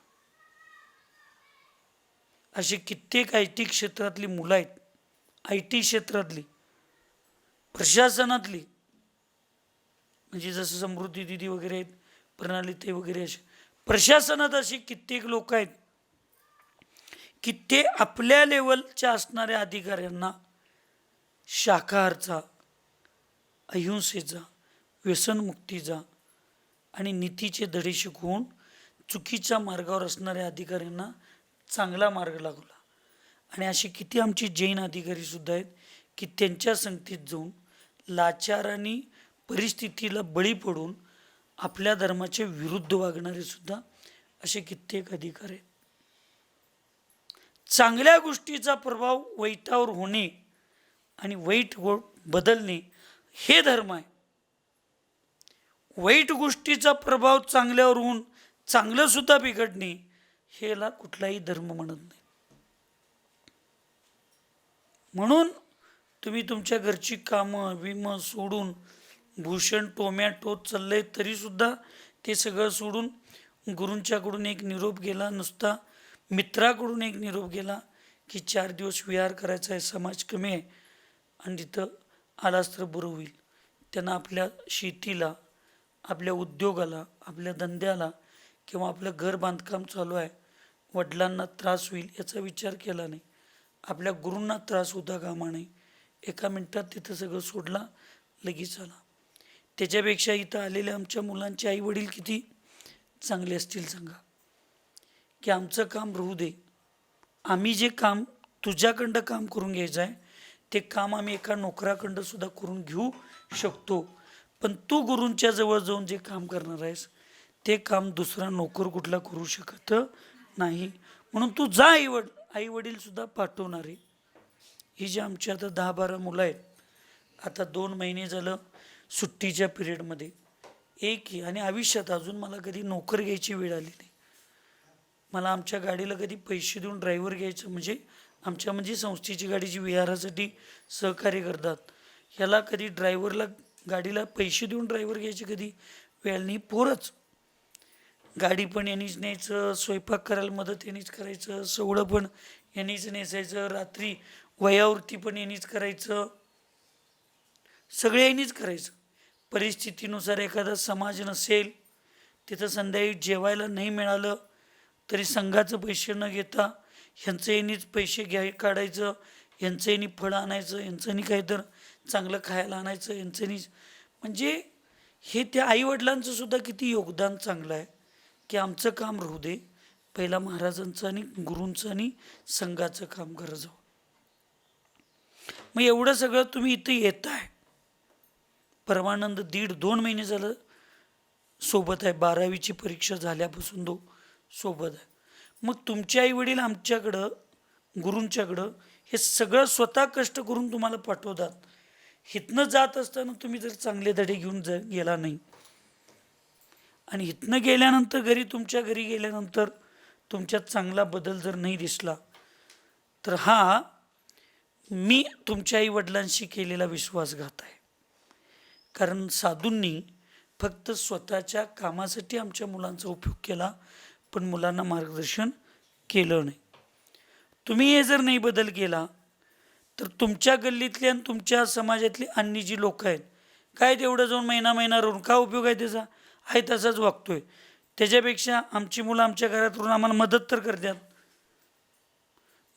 अशी कित्येक आय टी क्षेत्रातली मुलं आहेत, आय टी क्षेत्रातली, प्रशासनातली, म्हणजे जसं समृद्धी दिदी वगैरे आहेत, प्रणाली ते वगैरे, असे प्रशासनात अशी कित्येक लोक आहेत की ते आपल्या लेवलच्या असणाऱ्या अधिकाऱ्यांना शाकाहारचा, अहिंसेचा, व्यसनमुक्तीचा आणि नीतीचे धडे शिकवून चुकीच्या मार्गावर असणाऱ्या अधिकाऱ्यांना चांगला मार्ग लागला. आणि असे किती आमचे जैन अधिकारी सुद्धा आहेत की त्यांच्या संगतीत जाऊन लाचाराने परिस्थितीला बळी पडून आपल्या धर्माच्या विरुद्ध वागणारे सुद्धा असे कित्येक अधिकारी आहेत. चांगल्या गोष्टीचा प्रभाव वाईटावर होणे आणि वाईट बदलणे हे धर्म आहे. वाईट गोष्टीचा प्रभाव चांगल्यावर होऊन चांगलं सुद्धा बिघडणे हेला कुठलाही धर्म म्हणत नाही. म्हणून तुम्ही तुमच्या घरची कामं विमं सोडून, भूषण टोमॅटो चाललंय तरी सुद्धा ते सगळं सोडून गुरूंच्याकडून एक निरोप गेला, नुसता मित्राकडून एक निरोप गेला की 4 दिवस विहार करायचा आहे, समाज कमी आहे आणि तिथं आलास तर बरं होईल. त्यांना आपल्या शेतीला, आपल्या उद्योगाला, आपल्या धंद्याला किंवा आपलं घर बांधकाम चालू आहे, वडिलांना त्रास होईल याचा विचार केला नाही. आपल्या गुरूंना त्रास होता कामा नये. एका मिनिटात तिथं सगळं सोडला, लगेच आला. त्याच्यापेक्षा इथं आलेल्या आमच्या मुलांचे आई वडील किती चांगले असतील सांगा, की आमचं काम राहू दे, आम्ही जे काम तुझ्याकडं काम करून घ्यायचं आहे ते काम आम्ही एका नोकराकडं सुद्धा करून घेऊ शकतो, पण तू गुरूंच्या जवळ जाऊन जे काम करणार आहेस ते काम दुसरा नोकर कुठला करू शकत नाही. म्हणून तू जा, आई वडील सुद्धा पाठवणार आहे. ही जी आमची आता 10-12 मुलं आहेत, आता 2 महिने झालं सुट्टीच्या पिरियडमध्ये एकही, आणि आयुष्यात अजून मला कधी नोकर घ्यायची वेळ आली नाही. मला आमच्या गाडीला कधी पैसे देऊन ड्रायव्हर घ्यायचं, म्हणजे संस्थेची गाडी जी विहारासाठी सहकार्य करतात ह्याला कधी ड्रायव्हरला गाडीला पैसे देऊन ड्रायव्हर घ्यायची कधी वेळ नाही. पोरच गाडी पण यांनीच न्यायचं, स्वयंपाक करायला मदत यांनीच करायचं, सवळं पण यांनीच नेसायचं, रात्री वयावरती पण यांनीच करायचं, सगळे यांनीच करायचं. परिस्थितीनुसार एखादा समाज नसेल, तिथं संध्याकाळी जेवायला नाही मिळालं तरी संघाचं पैसे न घेता ह्यांचं यांनीच पैसे काढायचं, यांचं यांनी फळं आणायचं, यांचं काय तर चांगलं खायला आणायचं, यांचं. म्हणजे हे त्या आईवडिलांचं सुद्धा किती योगदान चांगलं आहे की आमचं काम राहू दे, पहिला महाराजांचं आणि गुरूंचं आणि संघाचं काम करा जाऊ. मग एवढं सगळं तुम्ही इथं येत आहे. परमानंद 1.5-2 महिने झालं सोबत आहे, 12वीची परीक्षा झाल्यापासून सोबत आहे. मग तुमचे आई वडील आमच्याकडं, गुरूंच्याकडं हे सगळं स्वतः कष्ट करून तुम्हाला पाठवतात. इथनं जात असताना तुम्ही जर चांगले धडे घेऊन गेला नाही आणि इथनं गेल्यानंतर तुमच्या घरी गेल्यानंतर तुमच्यात चांगला बदल जर नाही दिसला तर हा मी तुमच्या आई वडिलांशी केलेला विश्वासघात आहे. कारण साधूंनी फक्त स्वतःच्या कामासाठी आमच्या मुलांचा उपयोग केला, पण मुलांना मार्गदर्शन केलं नाही. तुम्ही हे जर नाही बदल केला तर तुमच्या गल्लीतली आणि तुमच्या समाजातली अन्य जी लोक आहेत, काय तेवढं जाऊन महिना राहून का उपयोग आहे त्याचा? आहे तसाच वागतोय. त्याच्यापेक्षा आमची मुलं आमच्या घरात राहून आम्हाला मदत तर करतात.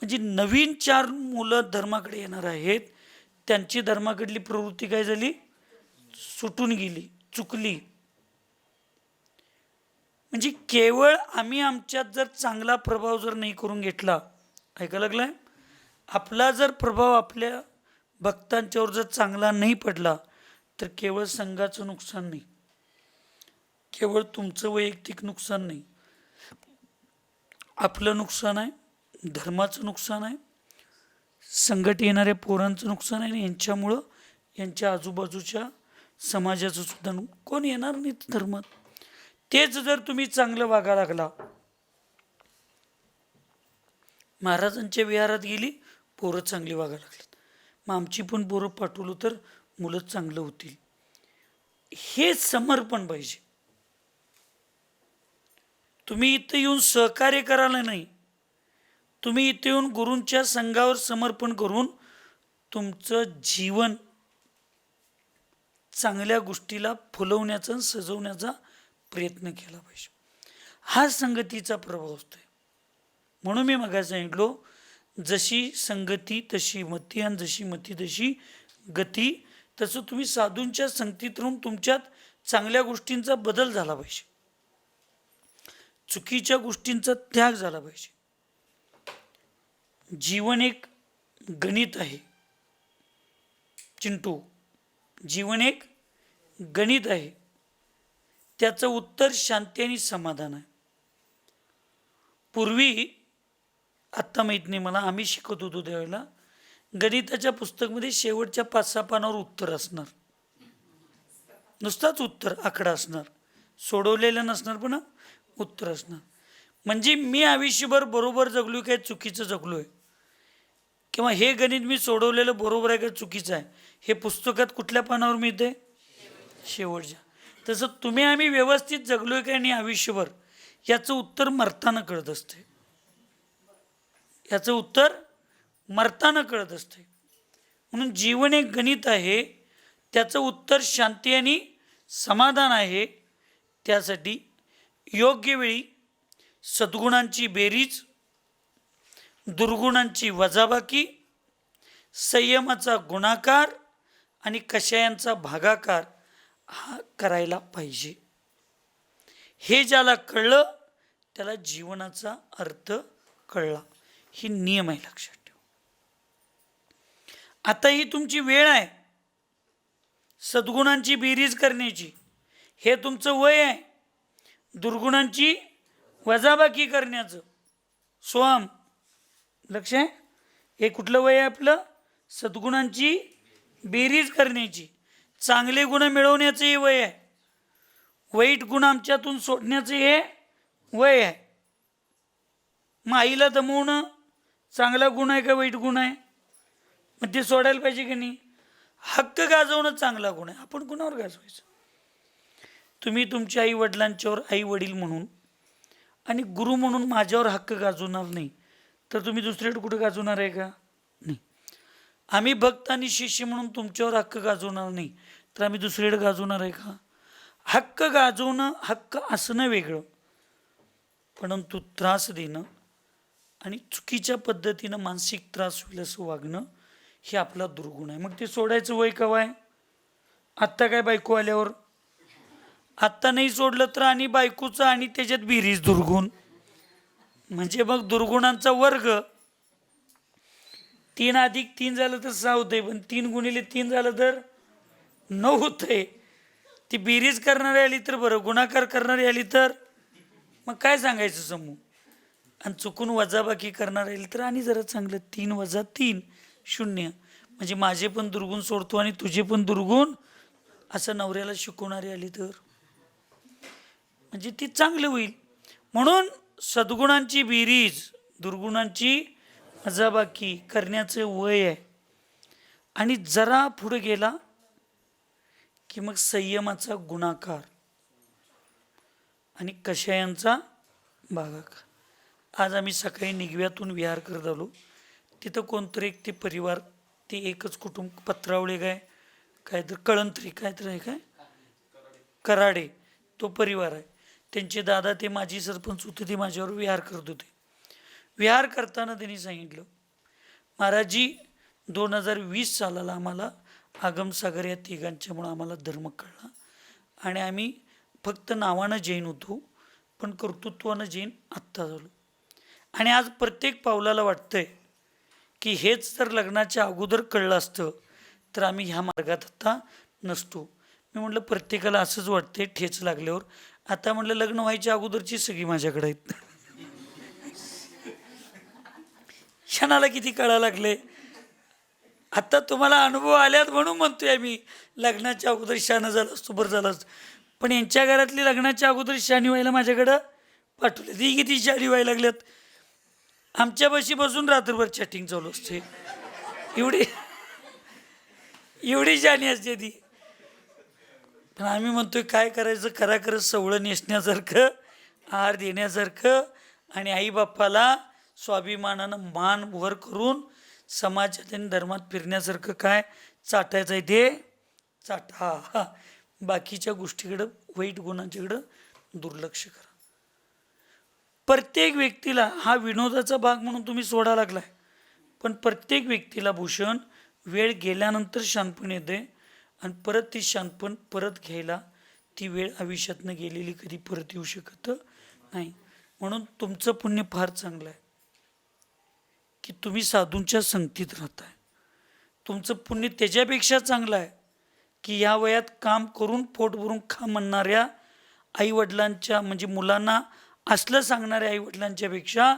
म्हणजे नवीन 4 मुलं धर्माकडे येणार आहेत, त्यांची धर्माकडली प्रवृत्ती काय झाली? सुटून गेली, चुकली. म्हणजे केवळ आम्ही आमच्यात जर चांगला प्रभाव जर नाही करून घेतला, ऐका लागलाय, आपला जर प्रभाव आपल्या भक्तांच्यावर जर चांगला नाही पडला तर केवळ संघाचं नुकसान नाही, केवळ तुमचं वैयक्तिक नुकसान नाही, आपलं नुकसान आहे, धर्माचं नुकसान आहे, संकट येणाऱ्या पोरांचं नुकसान आहे. आणि यांच्यामुळं यांच्या आजूबाजूच्या समाजाचं सुद्धा कोण येणार नाही धर्मात. तेच जर तुम्ही चांगलं वागा लागला, महाराजांच्या विहारात गेली पोरं चांगली वागा लागलीत, मग आमची पण पोरं पाठवलं तर मुलं चांगलं होतील. हे समर्पण पाहिजे. तुम्ही इथं येऊन सहकार्य करायला नाही, तुम्ही इथे येऊन गुरूंच्या संघावर समर्पण करून तुमचं जीवन चांगल्या गोष्टीला फुलवण्याचा सजवण्याचा प्रयत्न केला पाहिजे. हा संगतीचा प्रभाव असतोय. म्हणून मी मगाशी सांगितलो, जशी संगती तशी मती आणि जशी मती तशी गती. तसं तुम्ही साधूंच्या संगतीत राहून तुमच्यात चांगल्या गोष्टींचा बदल झाला पाहिजे, चुकीच्या गोष्टींचा त्याग झाला पाहिजे. जीवन एक गणित आहे चिंटू, जीवन एक गणित आहे, त्याचं उत्तर शांती आणि समाधान आहे. पूर्वी, आत्ता माहीत नाही मला, आम्ही शिकत होतो त्यावेळेला गणिताच्या पुस्तकमध्ये शेवटच्या 5-6 पानावर उत्तर असणार, नुसताच उत्तर आकडा असणार, सोडवलेलं नसणार पण उत्तर असणार. म्हणजे मी आयुष्यभर बरोबर जगलोय काय चुकीचं जगलोय, किंवा हे गणित मी सोडवलेलं बरोबर आहे का चुकीचं आहे, हे पुस्तकात कुठल्या पानावर मिळते? शेवटच्या. तसं तुम्ही आम्ही व्यवस्थित जगलोय काय नाही आयुष्यभर, याचं उत्तर मरताना कळत असते, याचं उत्तर मरताना कळत असते. म्हणून जीवन एक गणित आहे, त्याचं उत्तर शांती आणि समाधान आहे. त्यासाठी योग्य वेळी सद्गुणांची बेरीज, दुर्गुणांची वजाबाकी, संयमाचा गुणाकार आणि कषायांचा भागाकार हा करायला पाहिजे. हे ज्याला कळलं त्याला जीवनाचा अर्थ कळला. ही नियम आहे, लक्षात ठेवा. आता ही तुमची वेळ आहे सद्गुणांची बेरीज करण्याची, हे तुमचं वय आहे दुर्गुणांची वजाबाकी करण्याचं. सोहम, लक्ष आहे, हे कुठलं वय आहे आपलं? सद्गुणांची बेरीज करण्याची, चांगले गुण मिळवण्याचं हे वय आहे, वाईट गुण आमच्यातून सोडण्याचं हे वय आहे. मग आईला दमवणं चांगला गुण आहे का वाईट गुण आहे? मग ते सोडायला पाहिजे की नाही? हक्क गाजवणं चांगला गुण आहे, आपण कुणावर गाजवायचं? तुम्ही तुमच्या आई वडिलांच्यावर आई वडील म्हणून आणि गुरु म्हणून माझ्यावर हक्क गाजवणार नाही तर तुम्ही दुसरीकडे कुठे गाजवणार आहे का? नाही. आम्ही भक्त आणि शिष्य म्हणून तुमच्यावर हक्क गाजवणार नाही तर आम्ही दुसरीकडे गाजवणार आहे का? हक्क गाजवणं, हक्क असणं वेगळं, परंतु त्रास देणं आणि चुकीच्या पद्धतीनं मानसिक त्रास होईल असं वागणं हे आपला दुर्गुण आहे. मग ते सोडायचं वय केव्हा आहे? आत्ता काय बायको आल्यावर? आत्ता नाही सोडलं तर आणि बायकोचं आणि त्याच्यात बिरीज दुर्गुण, म्हणजे मग दुर्गुणांचा वर्ग. 3 अधिक 3 झालं तर 6 होतंय, पण 3 गुणिले 3 झालं तर 9 होतंय. ती बेरीज करणारी आली तर बरं, गुणाकार करणारी आली तर मग काय सांगायचं समूह. आणि चुकून वजाबाकी करणारी आली तर आणि जरा चांगलं, 3 वजा 3 0, म्हणजे माझे पण दुर्गुण सोडतो आणि तुझे पण दुर्गुण, असं नवऱ्याला शिकवणारी आली तर म्हणजे ती चांगलं होईल. म्हणून सद्गुणांची बेरीज दुर्गुणांची वजाबाकी करण्याचं वय आहे. आणि जरा पुढे गेला की मग संयमाचा गुणाकार आणि कषायांचा भागाकार. आज आम्ही सकाळी निगव्यातून विहार करत आलो. तिथं कोणतरी एक ते परिवार, ते एकच कुटुंब, पत्रावळे काय तर कळंत्री काय तर आहे, काय कराडे तो परिवार आहे. त्यांचे दादा ते माजी सरपंच होते, ते माझ्यावर विहार करत होते. विहार करताना त्यांनी सांगितलं, महाराजजी 2020 सालाला आम्हाला आगमसागर या तिघांच्यामुळं आम्हाला धर्म कळला आणि आम्ही फक्त नावानं जैन होतो पण कर्तृत्वानं जैन आत्ता झालो. आणि आज प्रत्येक पावलाला वाटतंय की हेच जर लग्नाच्या अगोदर कळलं असतं तर आम्ही ह्या मार्गात आता नसतो. मी म्हटलं प्रत्येकाला असंच वाटते ठेच लागल्यावर. आता म्हटलं लग्न व्हायच्या अगोदरची सगळी माझ्याकडे आहेत. क्षणाला किती कळा लागले. आता तुम्हाला अनुभव आल्यात म्हणून म्हणतोय आम्ही, लग्नाच्या अगोदर शानं झालं असतो बरं झालं असतं. पण यांच्या घरातली लग्नाच्या अगोदर शानी व्हायला माझ्याकडं पाठवले. ती किती शानी व्हायला लागल्यात. आमच्या बशी बसून रात्रभर चॅटिंग चालू असते. एवढी शानी असते ती. पण आम्ही म्हणतोय काय करायचं, खरा खरं सवळं नेसण्यासारखं, आहार देण्यासारखं आणि आई बाप्पाला स्वाभिमानानं मान वर करून समाजात आणि धर्मात फिरण्यासारखं काय चाटायचं आहे ते चाटा. बाकीच्या गोष्टीकडं, वाईट गुणांच्याकडं दुर्लक्ष करा. प्रत्येक व्यक्तीला हा विनोदाचा भाग म्हणून तुम्ही सोडा लागलाय, पण प्रत्येक व्यक्तीला भूषण वेळ गेल्यानंतर शानपण येते आणि परत ती शानपण परत घ्यायला ती वेळ आयुष्यातनं गेलेली कधी परत येऊ शकत नाही. म्हणून तुमचं पुण्य फार चांगलं आहे की तुम्ही साधूंच्या संगतीत राहताय. तुमचं पुण्य त्याच्यापेक्षा चांगलं आहे की या वयात काम करून पोट भरून खा म्हणणाऱ्या आईवडिलांच्या, म्हणजे मुलांना असलं सांगणाऱ्या आईवडिलांच्या पेक्षा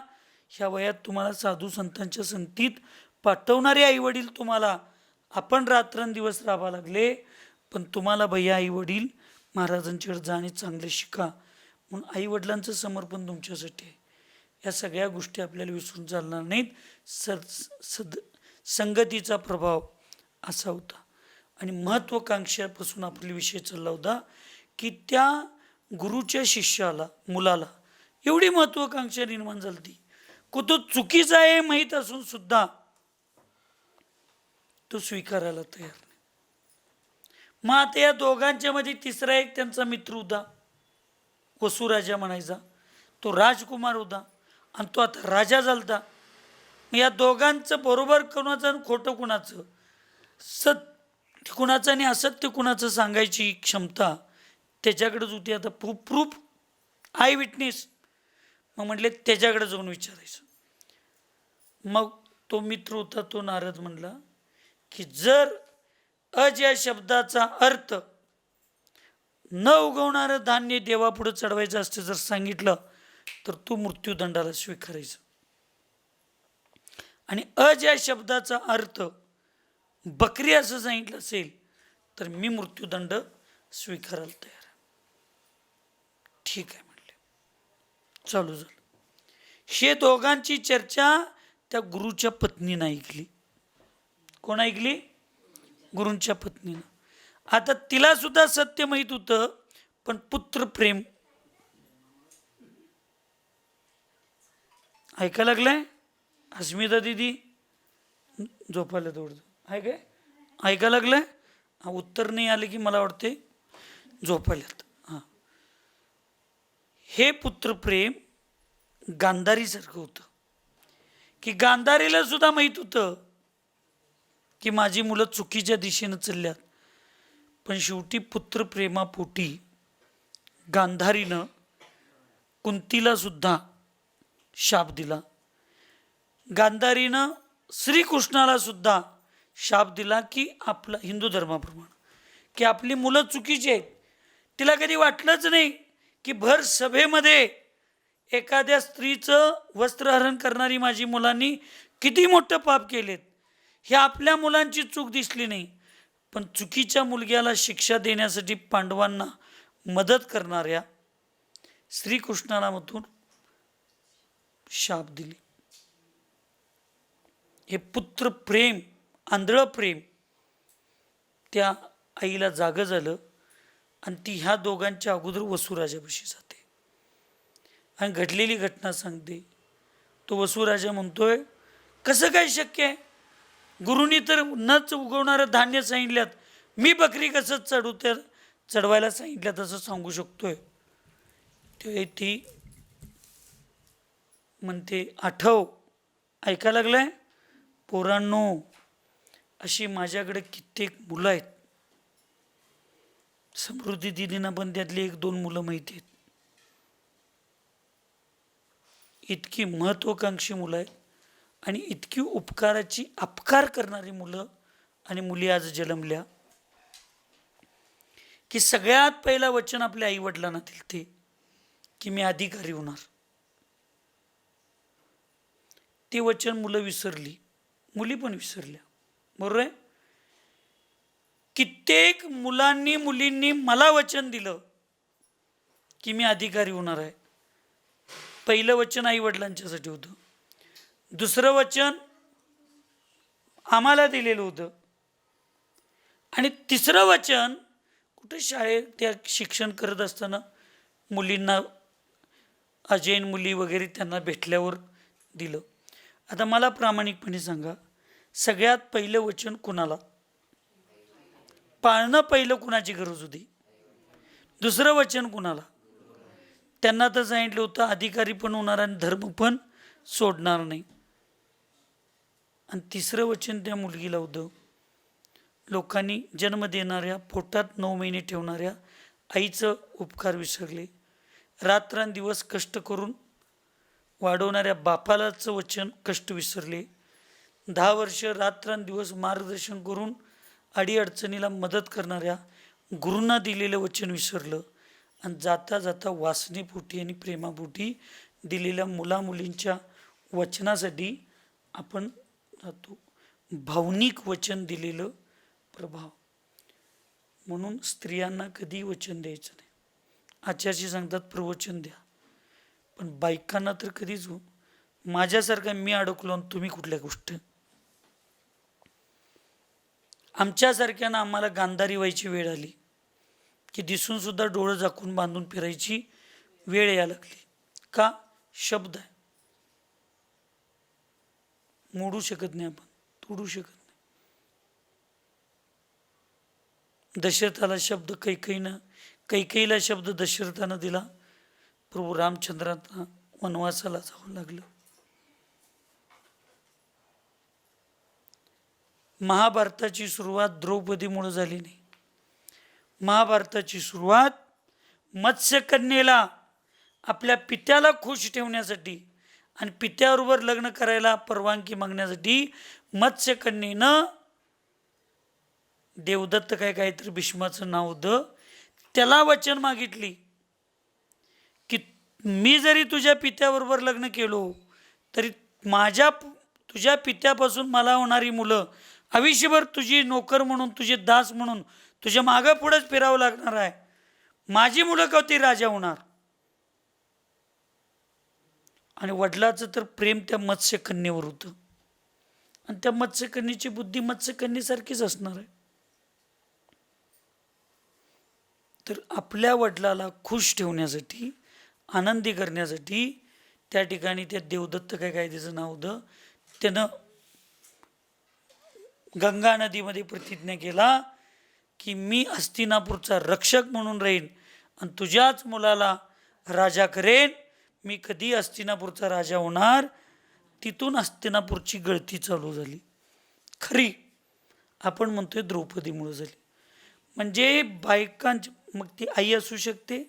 ह्या वयात तुम्हाला साधू संतांच्या संगतीत पाठवणारे आईवडील तुम्हाला, आपण रात्रंदिवस राहावं लागले पण तुम्हाला भैया आईवडील महाराजांच्याकडे जाणे चांगले शिका म्हणून आईवडिलांचं समर्पण तुमच्यासाठी आहे. या सगळ्या गोष्टी आपल्याला विसरून चालणार नाहीत. संगतीचा प्रभाव असा होता. आणि महत्त्वाकांक्षापासून आपला विषय चालला होता की त्या गुरुच्या शिष्याला, मुलाला एवढी महत्त्वाकांक्षा निर्माण झाली की तो चुकीचा आहे माहीत असून सुद्धा तो स्वीकारायला तयार नाही. मग आता या दोघांच्या मध्ये तिसरा एक त्यांचा मित्र होता, वसुराजा म्हणायचा. तो राजकुमार होता आणि तो आता राजा झालता. या दोघांचं बरोबर कुणाचं आणि खोटं कुणाचं, सत्य कुणाचं आणि असत्य कुणाचं सांगायची क्षमता त्याच्याकडेच होती. आता प्रूफ आय विटनेस. मग म्हटले त्याच्याकडे जाऊन विचारायचं. मग तो मित्र होता तो नारद म्हणला की जर अज या शब्दाचा अर्थ न उगवणारं धान्य देवापुढे चढवायचं असतं जर सांगितलं तर तू मृत्यूदंडाला स्वीकारायचं. आणि अज या शब्दाचा अर्थ बकरी असं सांगितलं असेल तर मी मृत्यूदंड स्वीकारायला तयार आहे. ठीक आहे म्हटले. चालू झालं. हे दोघांची चर्चा त्या गुरुच्या पत्नीनं ऐकली. कोण ऐकली? गुरूंच्या पत्नीनं. आता तिला सुद्धा सत्य माहीत होतं पण पुत्र प्रेम ऐकायला लागलाय. अस्मिता दिदी झोपायला दौडतो आहे काय, ऐकायला लागलंय. उत्तर नाही आले की मला वाटते झोपायलात. हां, हे पुत्रप्रेम गांधारीसारखं होतं की गांधारीला सुद्धा माहीत होतं की माझी मुलं चुकीच्या दिशेनं चालल्यात. पण शेवटी पुत्रप्रेमापोटी गांधारीनं कुंतीला सुद्धा शाप दिला. गांधारीनं श्रीकृष्णाला सुद्धा शाप दिला की आपला हिंदू धर्माप्रमाणे की आपली मुलं चुकीची आहेत. तिला कधी वाटलंच नाही की भर सभेमध्ये एखाद्या स्त्रीचं वस्त्रहरण करणारी माझी मुलांनी किती मोठं पाप केलेत. हे आपल्या मुलांची चूक दिसली नाही. पण चुकीच्या मुलग्याला शिक्षा देण्यासाठी पांडवांना मदत करणाऱ्या श्रीकृष्णाला मधून शाप दिली. हे पुत्र प्रेम, आंधळं प्रेम त्या आईला जागं झालं आणि ती ह्या दोघांच्या अगोदर वसुराजापाशी जाते आणि घडलेली घटना सांगते. तो वसुराजा म्हणतोय, कसं काय शक्य आहे? गुरुनी तर नच उगवणारं धान्य सांगितल्यात, मी बकरी कसं चढवायला सांगितलं तसं सांगू शकतोय? ते ती म्हणते, आठव, ऐका लागलाय पोरांनो, अशी माझ्याकडे कित्येक मुलं आहेत. समृद्धी दिदींना पण त्यातली 1-2 मुलं माहिती आहेत. इतकी महत्वाकांक्षी मुलं आहेत आणि इतकी उपकाराची अपकार करणारी मुलं आणि मुली आज जन्मल्या की सगळ्यात पहिला वचन आपल्या आई वडिलांना दिलते की मी अधिकारी होणार. ते वचन मुलं विसरली, मुली पण विसरल्या. बरोबर आहे? कित्येक मुलांनी मुलींनी मला वचन दिलं की मी अधिकारी होणार आहे. पहिलं वचन आई वडिलांच्यासाठी होतं, दुसरं वचन आम्हाला दिलेलं होतं आणि तिसरं वचन कुठे शाळेत त्या शिक्षण करत असताना मुलींना अजैन मुली वगैरे त्यांना भेटल्यावर दिलं. आता मला प्रामाणिकपणे सांगा, सगळ्यात पहिलं वचन कुणाला पाळणं पहिलं कुणाची गरज होती? दुसरं वचन कुणाला? त्यांना तर सांगितलं होतं अधिकारी पण होणार आणि धर्म पण सोडणार नाही. आणि तिसरं वचन त्या मुलगीला होतं, लोकांनी जन्म देणाऱ्या, पोटात 9 महिने ठेवणाऱ्या आईचं उपकार विसरले, रात्रंदिवस कष्ट करून वाढवणाऱ्या बापालाचं वचन कष्ट विसरले, 10 वर्ष रात्रंदिवस मार्गदर्शन करून अडीअडचणीला मदत करणाऱ्या गुरूंना दिलेलं वचन विसरलं आणि जाता जाता वासनेपोटी आणि प्रेमापोटी दिलेल्या मुलामुलींच्या वचनासाठी आपण जातो. भावनिक वचन दिलेलं प्रभाव. म्हणून स्त्रियांना कधी वचन द्यायचं नाही. आचार्य सांगतात प्रवचन द्या, पण बायकांना तर कधीच हो. माझ्यासारखा मी अडकलो आणि तुम्ही कुठल्या गोष्ट? आमच्यासारख्यानं आम्हाला गांधारी व्हायची वेळ आली की दिसून सुद्धा डोळं झाकून बांधून फिरायची वेळ यायला लागली. का? शब्द आहे, मोडू शकत नाही आपण, तोडू शकत नाही. दशरथाला शब्द कैकेयीला शब्द दशरथानं दिला, प्रभू रामचंद्रांना वनवासाला जावं लागलं. महाभारताची सुरुवात द्रौपदीमुळे झाली नाही. महाभारताची सुरुवात मत्स्यकन्येला आपल्या पित्याला खुश ठेवण्यासाठी आणि पित्याबरोबर लग्न करायला परवानगी मागण्यासाठी मत्स्यकन्येनं देवदत्त काहीतरी भीष्माचं नाव होतं, त्याला वचन मागितली की मी जरी तुझ्या पित्याबरोबर लग्न केलो तरी तुझ्या पित्यापासून मला होणारी मुलं आयुष्यभर तुझी नोकर म्हणून, तुझे दास म्हणून तुझ्या मागं पुढंच फिरावं लागणार आहे. माझी मुलं कधी राजा होणार? आणि वडिलाचं तर प्रेम त्या मत्स्यकन्येवर होतं आणि त्या मत्स्यकन्येची बुद्धी मत्स्यकन्येसारखीच असणार आहे. तर आपल्या वडिलाला खुश ठेवण्यासाठी, आनंदी करण्यासाठी त्या ठिकाणी त्या देवदत्त काय त्याचं नाव होतं, त्यानं गंगा नदीमध्ये प्रतिज्ञा केला की मी हस्तिनापूरचा रक्षक म्हणून राहीन आणि तुझ्याच मुलाला राजा करेन. मी कधी हस्तिनापूरचा राजा होणार? तिथून हस्तिनापूरची गळती चालू झाली. खरी आपण म्हणतोय द्रौपदीमुळे झाली. म्हणजे बायकांची, मग ती आई असू शकते,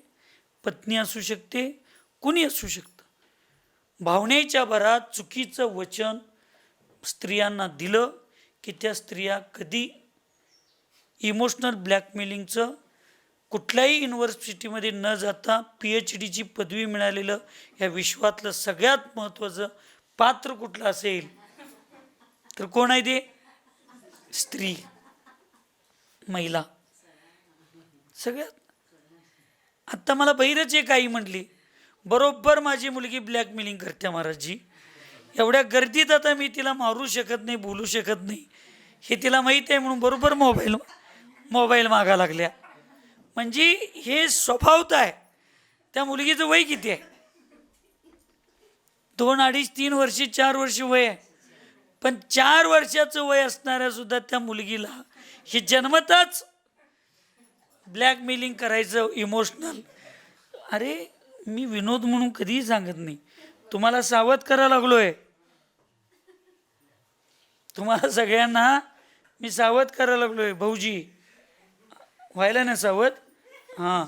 पत्नी असू शकते, कुणी असू शकतं, भावनेच्या भरात चुकीचं वचन स्त्रियांना दिलं की त्या स्त्रिया कधी इमोशनल ब्लॅकमेलिंगचं, कुठल्याही युनिव्हर्सिटीमध्ये न जाता PhDची पदवी मिळालेलं या विश्वातलं सगळ्यात महत्त्वाचं पात्र कुठलं असेल तर कोण आहे ते? स्त्री, महिला. सगळ्यात. आत्ता मला बहिरच एक आई म्हटली, बरोबर माझी मुलगी ब्लॅकमेलिंग करते महाराजजी. एवढ्या गर्दीत आता मी तिला मारू शकत नाही, बोलू शकत नाही, हे तिला माहीत आहे म्हणून बरोबर मोबाईल मागा लागल्या. म्हणजे हे स्वभावत आहे. त्या मुलगीचं वय किती आहे? 2, 2.5, 3 वर्ष, 4 वर्ष वय आहे. पण 4 वर्षाचं वय असणाऱ्या सुद्धा त्या मुलगीला हे जन्मताच ब्लॅकमेलिंग करायचं, इमोशनल. अरे मी विनोद म्हणून कधीही सांगत नाही, तुम्हाला सावध करायला लागलोय. तुम्हाला सगळ्यांना मी सावध करायला लागलोय. भाऊजी व्हायला ना सावध? हां,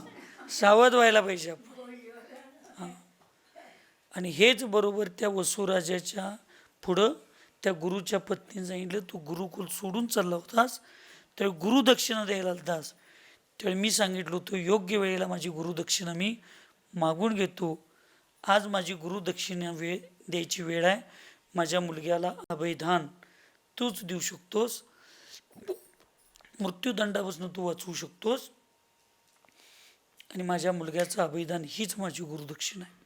सावध व्हायला पाहिजे आपण. हां, आणि हेच बरोबर त्या वसुराजाच्या पुढं त्या गुरुच्या पत्नीने सांगितलं, तू गुरुकुल सोडून चालला होतास त्यावेळी गुरुदक्षिणा द्यायला आलतास. त्यावेळी मी सांगितलं होतं योग्य वेळेला माझी गुरुदक्षिणा मी मागून घेतो. आज माझी गुरुदक्षिणा द्यायची वेळ आहे. माझ्या मुलग्याला अभयदान तूच देऊ शकतोस, मृत्यूदंडापासून तू वाचवू शकतोस, आणि माझ्या मुलग्याचं अभयदान हीच माझी गुरुदक्षिणा आहे.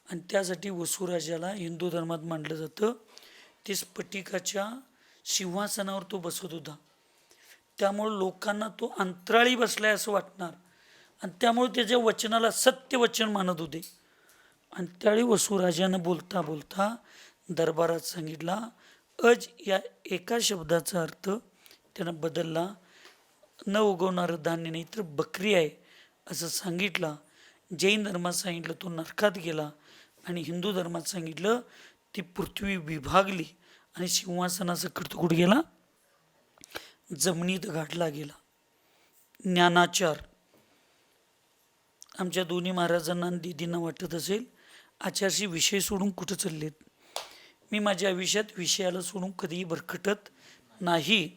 आणि त्यासाठी वसुराजाला हिंदू धर्मात मानलं जातं. ते स्फटिकाच्या सिंहासनावर तो बसत होता, त्यामुळे लोकांना तो अंतराळी बसलाय असं वाटणार, आणि त्यामुळे त्याच्या वचनाला सत्य वचन मानत होते. आणि त्यावेळी वसुराजानं बोलता बोलता दरबारात सांगितला, अज या एका शब्दाचा अर्थ त्यानं बदलला. न उगवणारं धान्य नाही तर बकरी आहे असं सांगितलं. जैन धर्मात सांगितलं तो नरकात गेला, आणि हिंदू धर्मात सांगितलं ती पृथ्वी विभागली आणि सिंहासनासकट तो कुठे गेला? जमिनीत गाठला गेला. ज्ञानाचार. आमच्या दोन्ही महाराजांना आणि दिदींना वाटत असेल आचारशी विषय सोडून कुठं चाललेत. मी माझ्या आयुष्यात विषयाला सोडून कधीही भरकटत नाही,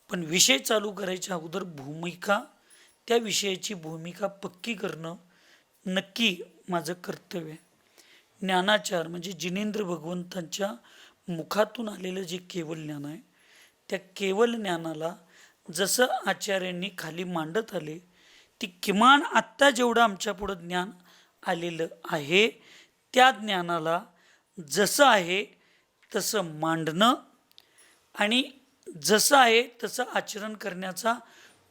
पण विषय चालू करायच्या अगोदर भूमिका, त्या विषयाची भूमिका पक्की करणं नक्की माझं कर्तव्य आहे. ज्ञानाचार म्हणजे जिनेंद्र भगवंतांच्या मुखातून आलेलं जे केवळ ज्ञान आहे, त्या केवळ ज्ञानाला जसं आचार्यांनी खाली मांडत आले, ती किमान आत्ता जेवढं आमच्या पुढं ज्ञान आलेलं आहे त्या ज्ञानाला जसं आहे तसं मांडणं आणि जसं आहे तसं आचरण करण्याचा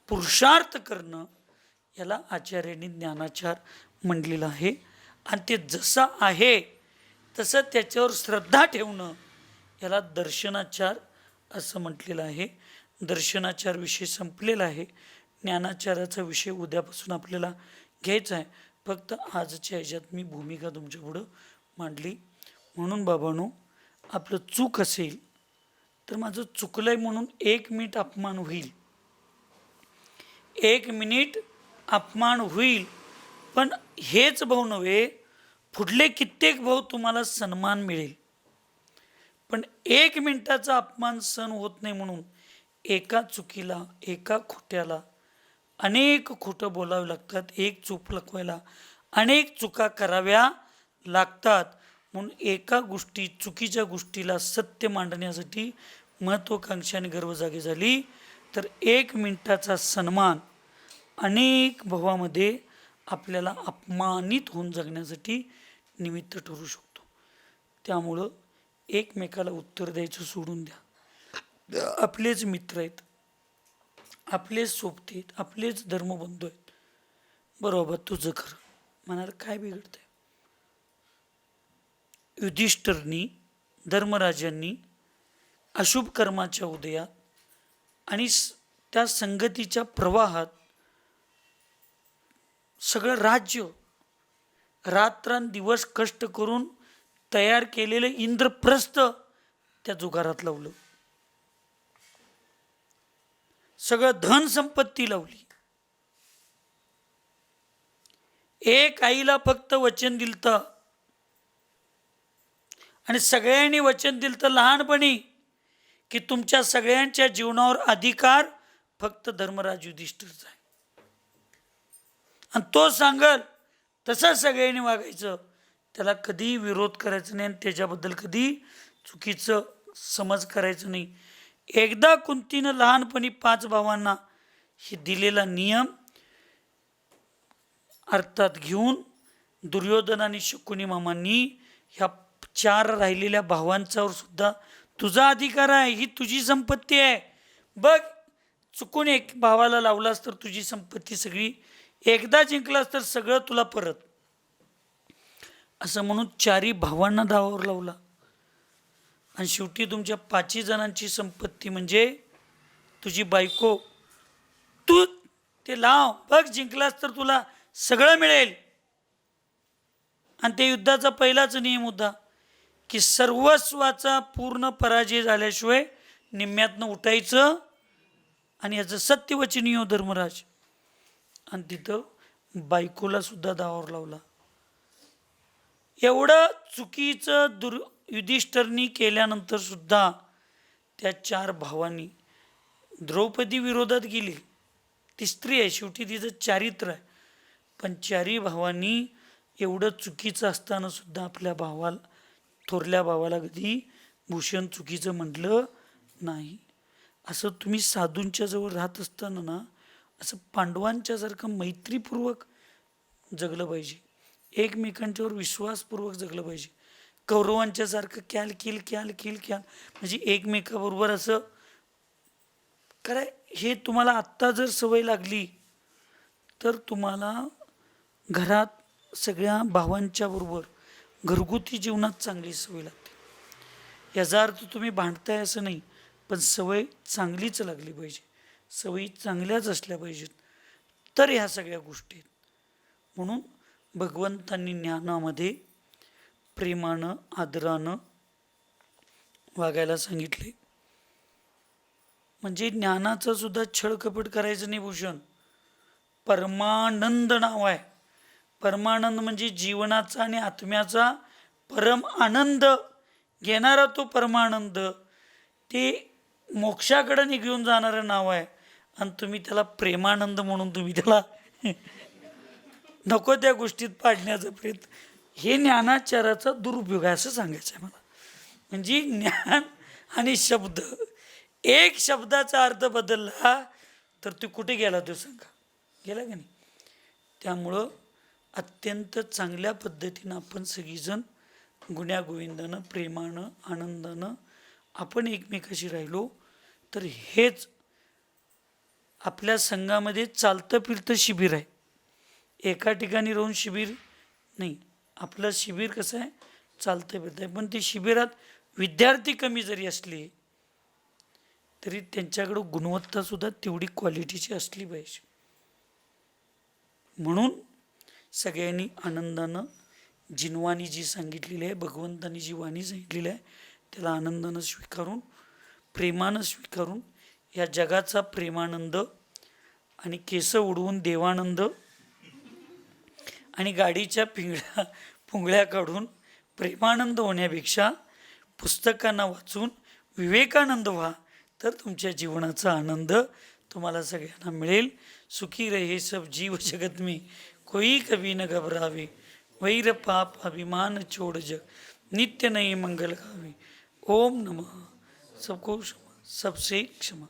पुरुषार्थ करणं, याला आचार्यांनी ज्ञानाचार म्हणलेलं आहे. आणि ते जसं आहे तसं त्याच्यावर श्रद्धा ठेवणं, याला दर्शनाचार असं म्हटलेलं आहे. दर्शनाचार विषय संपलेला आहे. ज्ञानाचाराचा विषय उद्यापासून आपल्याला घ्यायचा आहे. फक्त आजच्या ह्याच्यात मी भूमिका तुमच्यापुढं मांडली. म्हणून बाबांनो, आपलं चूक असेल तर माझं चुकलंय म्हणून 1 मिनिट अपमान होईल, 1 मिनिट अपमान होईल, पण हेच भाऊ नव्हे, पुढले कित्येक भाऊ तुम्हाला सन्मान मिळेल. पण 1 मिनिटाचा अपमान सहन होत नाही म्हणून एका चुकीला, एका खोट्याला अनेक खोटं बोलावं लागतात, एक चूक लपवायला अनेक चुका कराव्या लागतात. म्हणून एका गोष्टी, चुकीच्या गोष्टीला सत्य मांडण्यासाठी महत्त्वाकांक्षा आणि गर्व जागी झाली तर 1 मिनिटाचा सन्मान अनेक भावामध्ये आपल्याला अपमानित होऊन जगण्यासाठी निमित्त ठरू शकतो. त्यामुळं एकमेकाला उत्तर द्यायचं सोडून द्या. आपलेच मित्र आहेत, आपलेच सोबती आहेत, आपलेच धर्मबंधू आहेत. बरोबर, तुझं खरं म्हणाला काय बिघडतंय? युधिष्ठिरनी, धर्मराजांनी अशुभ कर्माच्या उदयात आणि त्या संगतीच्या प्रवाहात सगळं राज्य रात्रंदिवस कष्ट करून तयार केलेलं इंद्रप्रस्थ त्या जुगारात लावलं, सगळं धन संपत्ती लावली. एक आईला फक्त वचन दिलतं आणि सगळ्यांनी वचन दिलतं लहानपणी की तुमच्या सगळ्यांच्या जीवनावर अधिकार फक्त धर्मराज युधिष्ठिरचा आहे, आणि तो सांगल तसं सगळ्यांनी वागायचं, त्याला कधी विरोध करायचा नाही आणि त्याच्याबद्दल कधी चुकीचं समज करायचं नाही. एकदा कुंतीनं लहानपणी 5 भावांना हे दिलेला नियम अर्थात घेऊन दुर्योधन आणि शकुनी मामांनी ह्या 4 राहिलेल्या भावांच्यावर सुद्धा तुझा अधिकार आहे, ही तुझी संपत्ती आहे, बघ चुकून एक भावाला लावलास तर तुझी संपत्ती सगळी, एकदा जिंकलास तर सगळं तुला परत, असं म्हणून 4 भावांना दावावर लावला. आणि शेवटी तुमच्या 5 जणांची संपत्ती म्हणजे तुझी बायको, तू ते लाव बघ, जिंकलास तर तुला सगळं मिळेल. आणि ते युद्धाचा पहिलाच नियम होता की सर्वस्वाचा पूर्ण पराजय झाल्याशिवाय निम्म्यातनं उठायचं. आणि याचं सत्यवचनी हो धर्मराज. आणि तिथं बायकोला सुद्धा दावावर लावला. एवढं चुकीचं युधिष्ठिरनी केल्यानंतर सुद्धा त्या 4 भावांनी, द्रौपदी विरोधात गेली, ती स्त्री आहे शेवटी, तिचं चारित्र्य आहे, पण 4 भावांनी एवढं चुकीचं असताना सुद्धा आपल्या भावाला, थोरल्या भावाला कधी भूषण चुकीचं म्हटलं नाही. असं तुम्ही साधूंच्या जवळ राहत असताना ना, असं पांडवांच्यासारखं मैत्रीपूर्वक जगलं पाहिजे, एकमेकांच्यावर विश्वासपूर्वक जगलं पाहिजे. कौरवांच्यासारखं क्याल किल क्याल किल क्याल म्हणजे एकमेकाबरोबर असं काय, हे तुम्हाला आत्ता जर सवय लागली तर तुम्हाला घरात सगळ्या भावांच्या बरोबर घरगुती जीवनात चांगली सवय लागते. याचा अर्थ तुम्ही भांडताय असं नाही, पण सवय चांगलीच लागली पाहिजे, सवयी चांगल्याच असल्या पाहिजेत, तर ह्या सगळ्या गोष्टी आहेत. म्हणून भगवंतांनी ज्ञानामध्ये प्रेमानं आदरानं वागायला सांगितले. म्हणजे ज्ञानाचं सुद्धा छळकपट करायचं नाही भूषण. परमानंद नाव आहे. परमानंद म्हणजे जीवनाचा आणि आत्म्याचा परम आनंद घेणारा तो परमानंद, ते मोक्षाकडे घेऊन जाणारं नाव आहे. आणि तुम्ही त्याला प्रेमानंद म्हणून तुम्ही त्याला नको त्या गोष्टीत पाडण्याचा प्रयत्न, हे ज्ञानाचाराचा दुरुपयोग आहे असं सांगायचं आहे मला. म्हणजे ज्ञान आणि शब्द, एक शब्दाचा अर्थ बदलला तर तो कुठे गेला, तो सांगा, गेला का नाही. त्यामुळं अत्यंत चांगल्या पद्धतीनं आपण सगळीजण गुण्यागोविंदानं प्रेमानं आनंदानं आपण एकमेकाशी राहिलो तर हेच आपल्या संघामध्ये चालतं फिरतं शिबिर आहे. एका ठिकाणी राहून शिबिर नाही. आपलं शिबिर कसं आहे, चालतं फिरतं आहे. पण ते शिबिरात विद्यार्थी कमी जरी असले तरी त्यांच्याकडं गुणवत्तासुद्धा तेवढी क्वालिटीची असली पाहिजे. म्हणून सगळ्यांनी आनंदानं जिनवाणी जी सांगितलेली आहे, भगवंतांनी जी वाणी सांगितलेली आहे, त्याला आनंदानं स्वीकारून प्रेमानं स्वीकारून या जगाचा प्रेमानंद आणि केस उडवून देवानंद आणि गाडीच्या पुंगळ्या काढून प्रेमानंद होण्यापेक्षा पुस्तकांना वाचून विवेकानंद व्हा, तर तुमच्या जीवनाचा आनंद तुम्हाला सगळ्यांना मिळेल. सुखी रहे सब जीव जगत में, कोई कभी न घबरावे, वैर पाप अभिमान छोड़ जग, नित्य नए मंगल गावे. ओम नमः. सबको क्षमा, सबसे क्षमा.